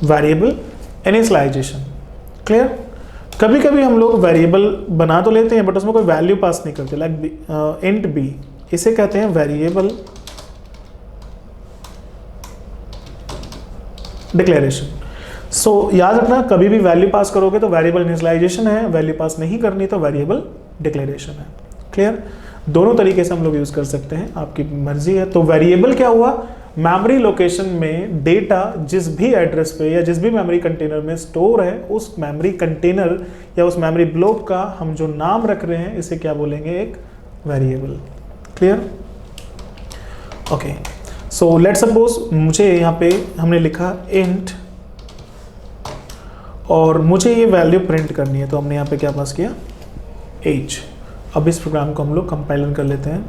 Variable initialization. Clear? कभी कभी हम लोग वेरिएबल बना तो लेते हैं बट उसमें कोई वैल्यू पास नहीं करते, लाइक इंट बी, इसे कहते हैं वेरिएबल डिक्लेरेशन। सो याद रखना, कभी भी वैल्यू पास करोगे तो वेरिएबल इनिशियलाइजेशन है, वैल्यू पास नहीं करनी तो वेरिएबल डिक्लेरेशन है। क्लियर? दोनों तरीके से हम लोग यूज कर सकते हैं, आपकी मर्जी है। तो वेरिएबल क्या हुआ? मेमोरी लोकेशन में डेटा जिस भी एड्रेस पे या जिस भी मेमोरी कंटेनर में स्टोर है, उस मेमोरी कंटेनर या उस मेमोरी ब्लॉक का हम जो नाम रख रहे हैं इसे क्या बोलेंगे? एक variable. Clear? Okay. So let suppose मुझे यहाँ पे हमने लिखा इंट और मुझे ये वैल्यू प्रिंट करनी है, तो हमने यहाँ पे क्या पास किया, एज। अब इस प्रोग्राम को हम लोग कंपाइलर कर लेते हैं।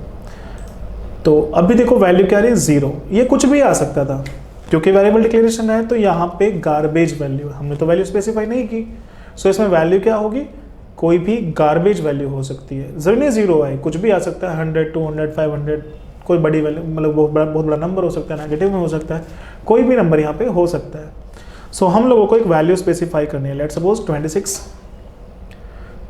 तो अभी देखो वैल्यू क्या रही है, 0। ये कुछ भी आ सकता था क्योंकि वेरिएबल डिक्लेरेशन है, तो यहाँ पे गार्बेज वैल्यू, हमने तो वैल्यू स्पेसिफाई नहीं की। सो इसमें वैल्यू क्या होगी, कोई भी गार्बेज वैल्यू हो सकती है, जरूरी नहीं 0 है, कुछ भी आ सकता है, 100, 200, 500, कोई बड़ी वैल्यू, मतलब बहुत बड़ा नंबर हो सकता है, नेगेटिव में हो सकता है, कोई भी नंबर यहाँ पे हो सकता है। सो हम लोगों को एक वैल्यू स्पेसिफाई करनी है, लेट सपोज 26।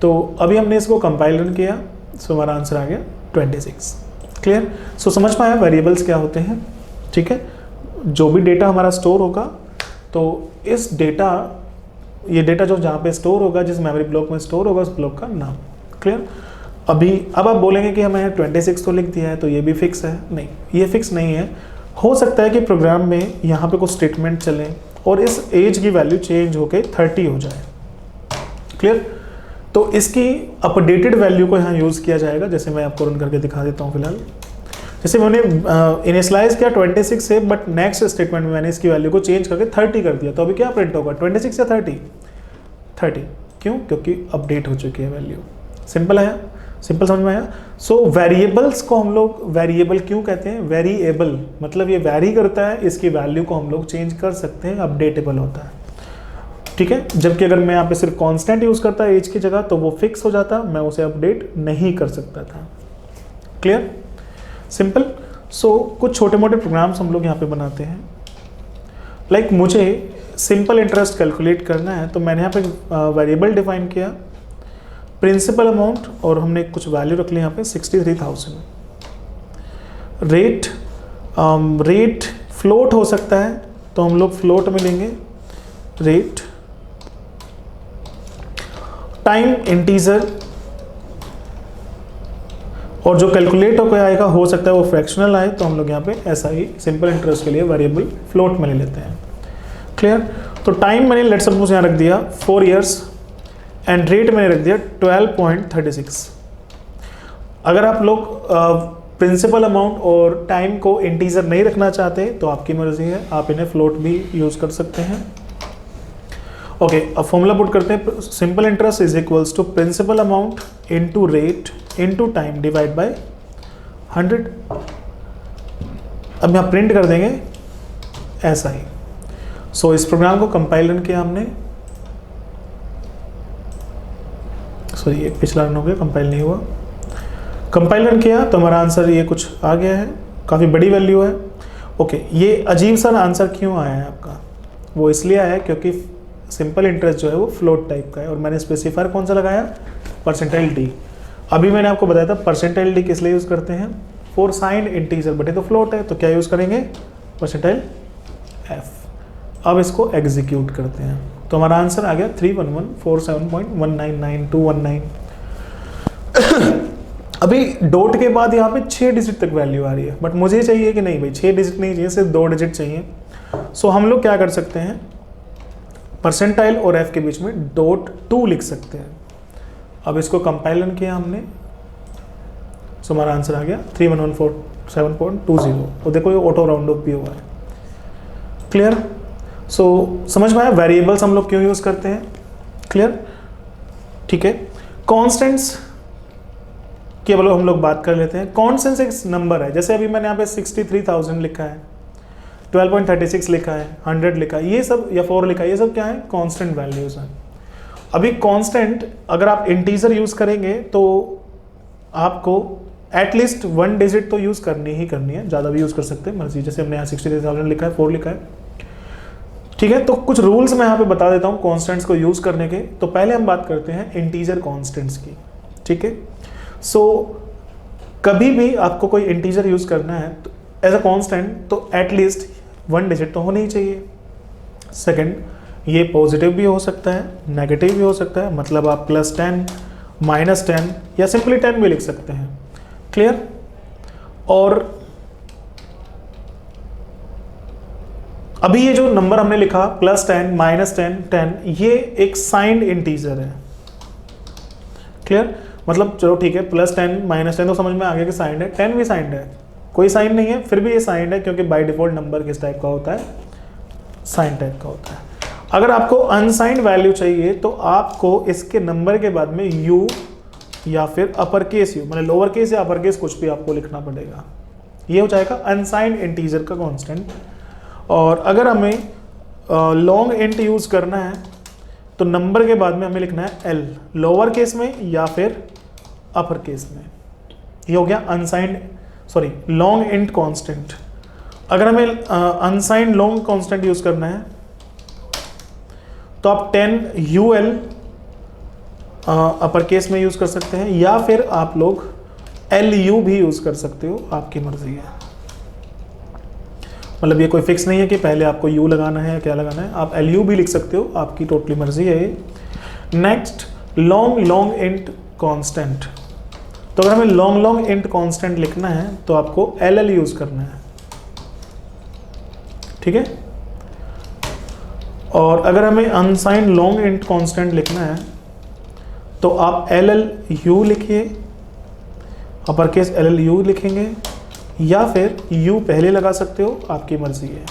तो अभी हमने इसको कंपाइल रन किया, सो हमारा आंसर आ गया 26। क्लियर। सो समझ पाया वेरिएबल्स क्या होते हैं, ठीक है। जो भी डेटा हमारा स्टोर होगा, तो इस डेटा, ये डेटा जो जहाँ पे स्टोर होगा, जिस मेमोरी ब्लॉक में स्टोर होगा, उस ब्लॉक का नाम। क्लियर। अब आप बोलेंगे कि हमें 26 तो लिख दिया है, तो ये भी फिक्स है, नहीं, ये फिक्स नहीं है। हो सकता है कि प्रोग्राम में यहाँ पे कुछ स्टेटमेंट चलें और इस एज की वैल्यू चेंज होके 30 हो जाए। क्लियर। तो इसकी अपडेटेड वैल्यू को यहाँ यूज़ किया जाएगा, जैसे मैं आपको रन करके दिखा देता हूँ फिलहाल। जैसे मैंने इनिशियलाइज किया 26 से, बट नेक्स्ट स्टेटमेंट में मैंने इसकी वैल्यू को चेंज करके 30 कर दिया, तो अभी क्या प्रिंट होगा, 26 या 30? 30। क्यों? क्योंकि अपडेट हो चुकी है वैल्यू। सिंपल आया, सिंपल समझ में आया। सो वेरिएबल्स को हम लोग वेरिएबल क्यों कहते हैं, वेरिएबल मतलब ये वैरी करता है, इसकी वैल्यू को हम लोग चेंज कर सकते हैं, अपडेटेबल होता है, ठीक है। जबकि अगर मैं यहाँ पे सिर्फ कांस्टेंट यूज करता एज की जगह, तो वो फिक्स हो जाता, मैं उसे अपडेट नहीं कर सकता था। Clear, simple. सो कुछ छोटे मोटे प्रोग्राम्स हम लोग यहाँ पे बनाते हैं। लाइक मुझे सिंपल इंटरेस्ट कैलकुलेट करना है, तो मैंने यहाँ पे वेरिएबल डिफाइन किया, प्रिंसिपल अमाउंट, और हमने कुछ वैल्यू रख ली यहाँ पे 63,000। रेट फ्लोट हो सकता है, तो हम लोग फ्लोट में लेंगे रेट। टाइम इंटीजर, और जो कैलकुलेट होकर आएगा हो सकता है वो फ्रैक्शनल आए, तो हम लोग यहाँ पे ऐसा ही सिंपल इंटरेस्ट के लिए वेरिएबल फ्लोट में ले लेते हैं। क्लियर। तो टाइम मैंने लेट सपोज यहाँ रख दिया 4 इयर्स एंड रेट मैंने रख दिया 12.36। अगर आप लोग प्रिंसिपल अमाउंट और टाइम को इंटीजर नहीं रखना चाहते तो आपकी मर्जी है, आप इन्हें फ्लोट भी यूज़ कर सकते हैं। ओके, अब फॉर्मूला पुट करते हैं। Simple interest is equals to principal amount into rate into time divide by 100। अब यहाँ प्रिंट कर देंगे ऐसा ही। सो इस प्रोग्राम को कंपाइल रन किया हमने, सॉरी ये पिछला रन हो गया, कंपाइल नहीं हुआ। कंपाइल रन किया तो हमारा आंसर ये कुछ आ गया है, काफ़ी बड़ी वैल्यू है। ओके, ये अजीब सा आंसर क्यों आया है आपका, वो इसलिए आया है क्योंकि सिंपल इंटरेस्ट जो है वो फ्लोट टाइप का है, और मैंने स्पेसिफायर कौन सा लगाया, परसेंटाइल डी। अभी मैंने आपको बताया था परसेंटाइल डी किस लिए यूज़ करते हैं, फॉर साइन इंटीजर, बट ये तो फ्लोट है, तो क्या यूज़ करेंगे, परसेंटाइल एफ। अब इसको एग्जीक्यूट करते हैं, तो हमारा आंसर आ गया 31147.199219। अभी डॉट के बाद यहाँ पे 6 डिजिट तक वैल्यू आ रही है, बट मुझे चाहिए कि नहीं भाई 6 डिजिट नहीं चाहिए, सिर्फ 2 डिजिट चाहिए। सो हम लोग क्या कर सकते हैं, परसेंटाइल और एफ के बीच में .2 लिख सकते हैं। अब इसको कंपाइलन किया हमने, सो हमारा आंसर आ गया 31147.20, और देखो ये ऑटो राउंड ऑफ भी हुआ है। क्लियर। सो समझ में आया वेरिएबल्स हम लोग क्यों यूज करते हैं। क्लियर, ठीक है। कॉन्स्टेंट्स की अब हम लोग बात कर लेते हैं। कॉन्स्टेंट्स एक नंबर है, जैसे अभी मैंने यहाँ पे 63,000 लिखा है, 12.36 लिखा है, 100 लिखा है, ये सब, या 4 लिखा है, ये सब क्या है, कांस्टेंट वैल्यूज हैं। अभी कांस्टेंट अगर आप इंटीजर यूज करेंगे तो आपको एटलीस्ट 1 डिजिट तो यूज करनी ही करनी है, ज़्यादा भी यूज कर सकते हैं मर्जी। जैसे हमने यहाँ 63,000 लिखा है, 4 लिखा है, ठीक है। तो कुछ रूल्स मैं यहाँ पे बता देता हूँ कॉन्स्टेंट्स को यूज करने के। तो पहले हम बात करते हैं इंटीजर कॉन्स्टेंट्स की, ठीक है। सो कभी भी आपको कोई इंटीजर यूज करना है तो एज अ कांस्टेंट, तो एटलीस्ट 1 डिजिट तो होनी ही चाहिए। सेकंड, ये पॉजिटिव भी हो सकता है, नेगेटिव भी हो सकता है, मतलब आप +10, -10 या सिंपली 10 भी लिख सकते हैं। क्लियर। और अभी ये जो नंबर हमने लिखा +10, -10, 10, ये एक साइंड इंटीजर है। क्लियर, मतलब चलो ठीक है, +10, -10 तो समझ में आ गया कि साइंड है, 10 भी साइंड है, कोई साइन नहीं है, फिर भी ये साइन है क्योंकि बाय डिफॉल्ट नंबर किस टाइप का होता है, साइन टाइप का होता है। अगर आपको अनसाइंड वैल्यू चाहिए तो आपको इसके नंबर के बाद में यू या फिर अपर केस यू, मतलब लोअर केस या अपर केस कुछ भी आपको लिखना पड़ेगा। ये हो जाएगा अनसाइंड इंटीजर का कांस्टेंट। और अगर हमें लॉन्ग इंट यूज करना है तो नंबर के बाद में हमें लिखना है एल, लोअर केस में या फिर अपर केस में। ये हो गया अनसाइंड लॉन्ग इंट कांस्टेंट। अगर हमें अनसाइंड लॉन्ग कांस्टेंट यूज करना है तो आप 10 UL अपर केस में यूज कर सकते हैं, या फिर आप लोग LU भी यूज कर सकते हो, आपकी मर्जी है। मतलब ये कोई फिक्स नहीं है कि पहले आपको U लगाना है या क्या लगाना है, आप LU भी लिख सकते हो, आपकी टोटली मर्जी है। Next long int constant. तो अगर हमें लॉन्ग इंट कांस्टेंट लिखना है तो आपको LL यूज करना है, ठीक है। और अगर हमें अनसाइंड लॉन्ग इंट कांस्टेंट लिखना है तो आप LLU लिखिए, अपर केस LLU लिखेंगे, या फिर U पहले लगा सकते हो, आपकी मर्जी है।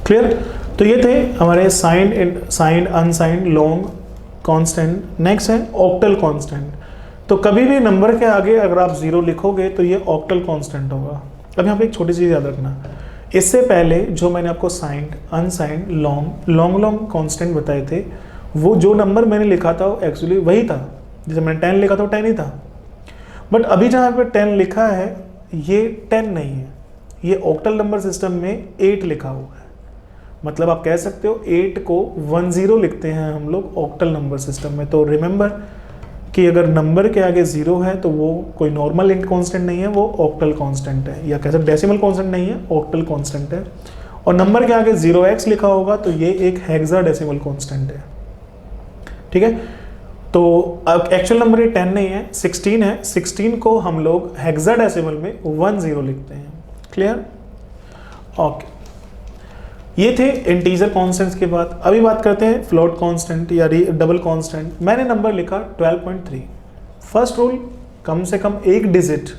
क्लियर। तो ये थे हमारे signed unsigned long constant. Next है ऑक्टल कांस्टेंट। तो कभी भी नंबर के आगे अगर आप 0 लिखोगे तो ये ऑक्टल कांस्टेंट होगा। अब यहाँ पे एक छोटी चीज़ याद रखना, इससे पहले जो मैंने आपको साइंड अनसाइंड लॉन्ग कांस्टेंट बताए थे, वो जो नंबर मैंने लिखा था वो एक्चुअली वही था। जैसे मैंने 10 लिखा था वो 10 ही था, बट अभी जहाँ पे 10 लिखा है ये 10 नहीं है, ये ऑक्टल नंबर सिस्टम में 8 लिखा हुआ है। मतलब आप कह सकते हो 8 को 10 लिखते हैं हम लोग ऑक्टल नंबर सिस्टम में। तो रिमेंबर कि अगर नंबर के आगे 0 है तो वो कोई नॉर्मल इंट कांस्टेंट नहीं है, वो ऑक्टल कांस्टेंट है, या कैसे डेसिमल कांस्टेंट नहीं है, ऑक्टल कांस्टेंट है। और नंबर के आगे 0x लिखा होगा तो ये एक हेक्साडेसिमल कांस्टेंट है, ठीक है। तो एक्चुअल नंबर ये 10 नहीं है, 16 है। 16 को हम लोग हेक्साडेसिमल में 10 लिखते हैं। Clear, okay. ये थे इंटीजर कांस्टेंट्स के बाद। अभी बात करते हैं फ्लोट कांस्टेंट या डबल कांस्टेंट। मैंने नंबर लिखा 12.3। फर्स्ट रूल, कम से कम एक डिजिट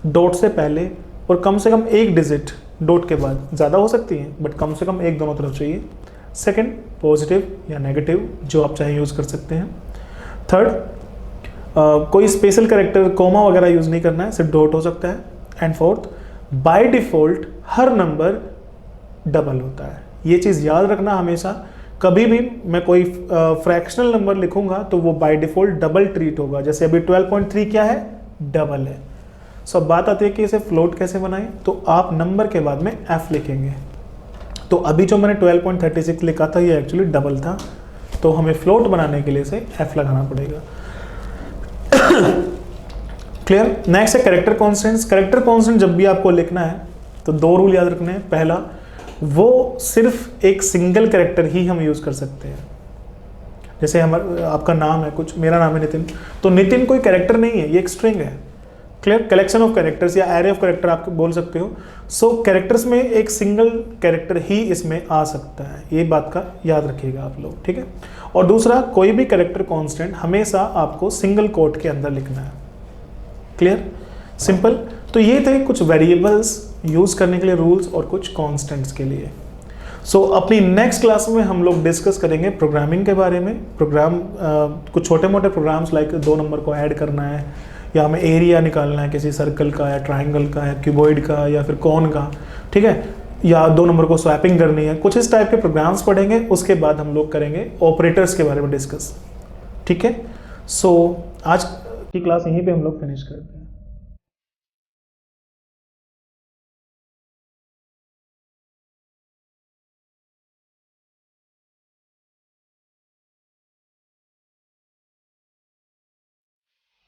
डॉट से पहले और कम से कम एक डिजिट डॉट के बाद, ज़्यादा हो सकती है बट कम से कम एक दोनों तरफ चाहिए। सेकंड, पॉजिटिव या नेगेटिव जो आप चाहे यूज़ कर सकते हैं। थर्ड, कोई स्पेशल कैरेक्टर कोमा वगैरह यूज़ नहीं करना है, सिर्फ डॉट हो सकता है। And fourth, by default her number double होता है। ये चीज़ याद रखना हमेशा, कभी भी मैं कोई फ्रैक्शनल नंबर लिखूंगा तो वो बाय डिफ़ॉल्ट डबल ट्रीट होगा। जैसे अभी 12.3 क्या है, डबल है। सो अब बात आती है कि इसे फ्लोट कैसे बनाएं। तो आप नंबर के बाद में f लिखेंगे। तो अभी जो मैंने 12.36 लिखा था ये एक्चुअली डबल था, तो हमें फ्लोट बनाने के लिए इसे f लगाना पड़ेगा। क्लियर। नेक्स्ट है कैरेक्टर कॉन्स्टेंट्स। कैरेक्टर कॉन्स्टेंट जब भी आपको लिखना है तो 2 रूल याद रखने हैं। पहला, वो सिर्फ एक सिंगल कैरेक्टर ही हम यूज़ कर सकते हैं। जैसे आपका नाम है कुछ, मेरा नाम है नितिन, तो नितिन कोई कैरेक्टर नहीं है, ये एक स्ट्रिंग है। क्लियर, कलेक्शन ऑफ कैरेक्टर्स या एरे ऑफ कैरेक्टर आप बोल सकते हो। सो कैरेक्टर्स में एक सिंगल कैरेक्टर ही इसमें आ सकता है, ये बात का याद रखिएगा आप लोग, ठीक है। और दूसरा, कोई भी कैरेक्टर कांस्टेंट हमेशा आपको सिंगल कोट के अंदर लिखना है। Clear, simple. तो ये थे कुछ वेरिएबल्स यूज़ करने के लिए रूल्स और कुछ कांस्टेंट्स के लिए। सो अपनी नेक्स्ट क्लास में हम लोग डिस्कस करेंगे प्रोग्रामिंग के बारे में। प्रोग्राम कुछ छोटे मोटे प्रोग्राम्स लाइक 2 नंबर को ऐड करना है, या हमें एरिया निकालना है किसी सर्कल का या ट्राइंगल का या क्यूबॉइड का या फिर कॉन का, ठीक है, या 2 नंबर को स्वैपिंग करनी है, कुछ इस टाइप के प्रोग्राम्स पढ़ेंगे। उसके बाद हम लोग करेंगे ऑपरेटर्स के बारे में डिस्कस, ठीक है। सो आज की क्लास यहीं पे हम लोग फिनिश करते हैं।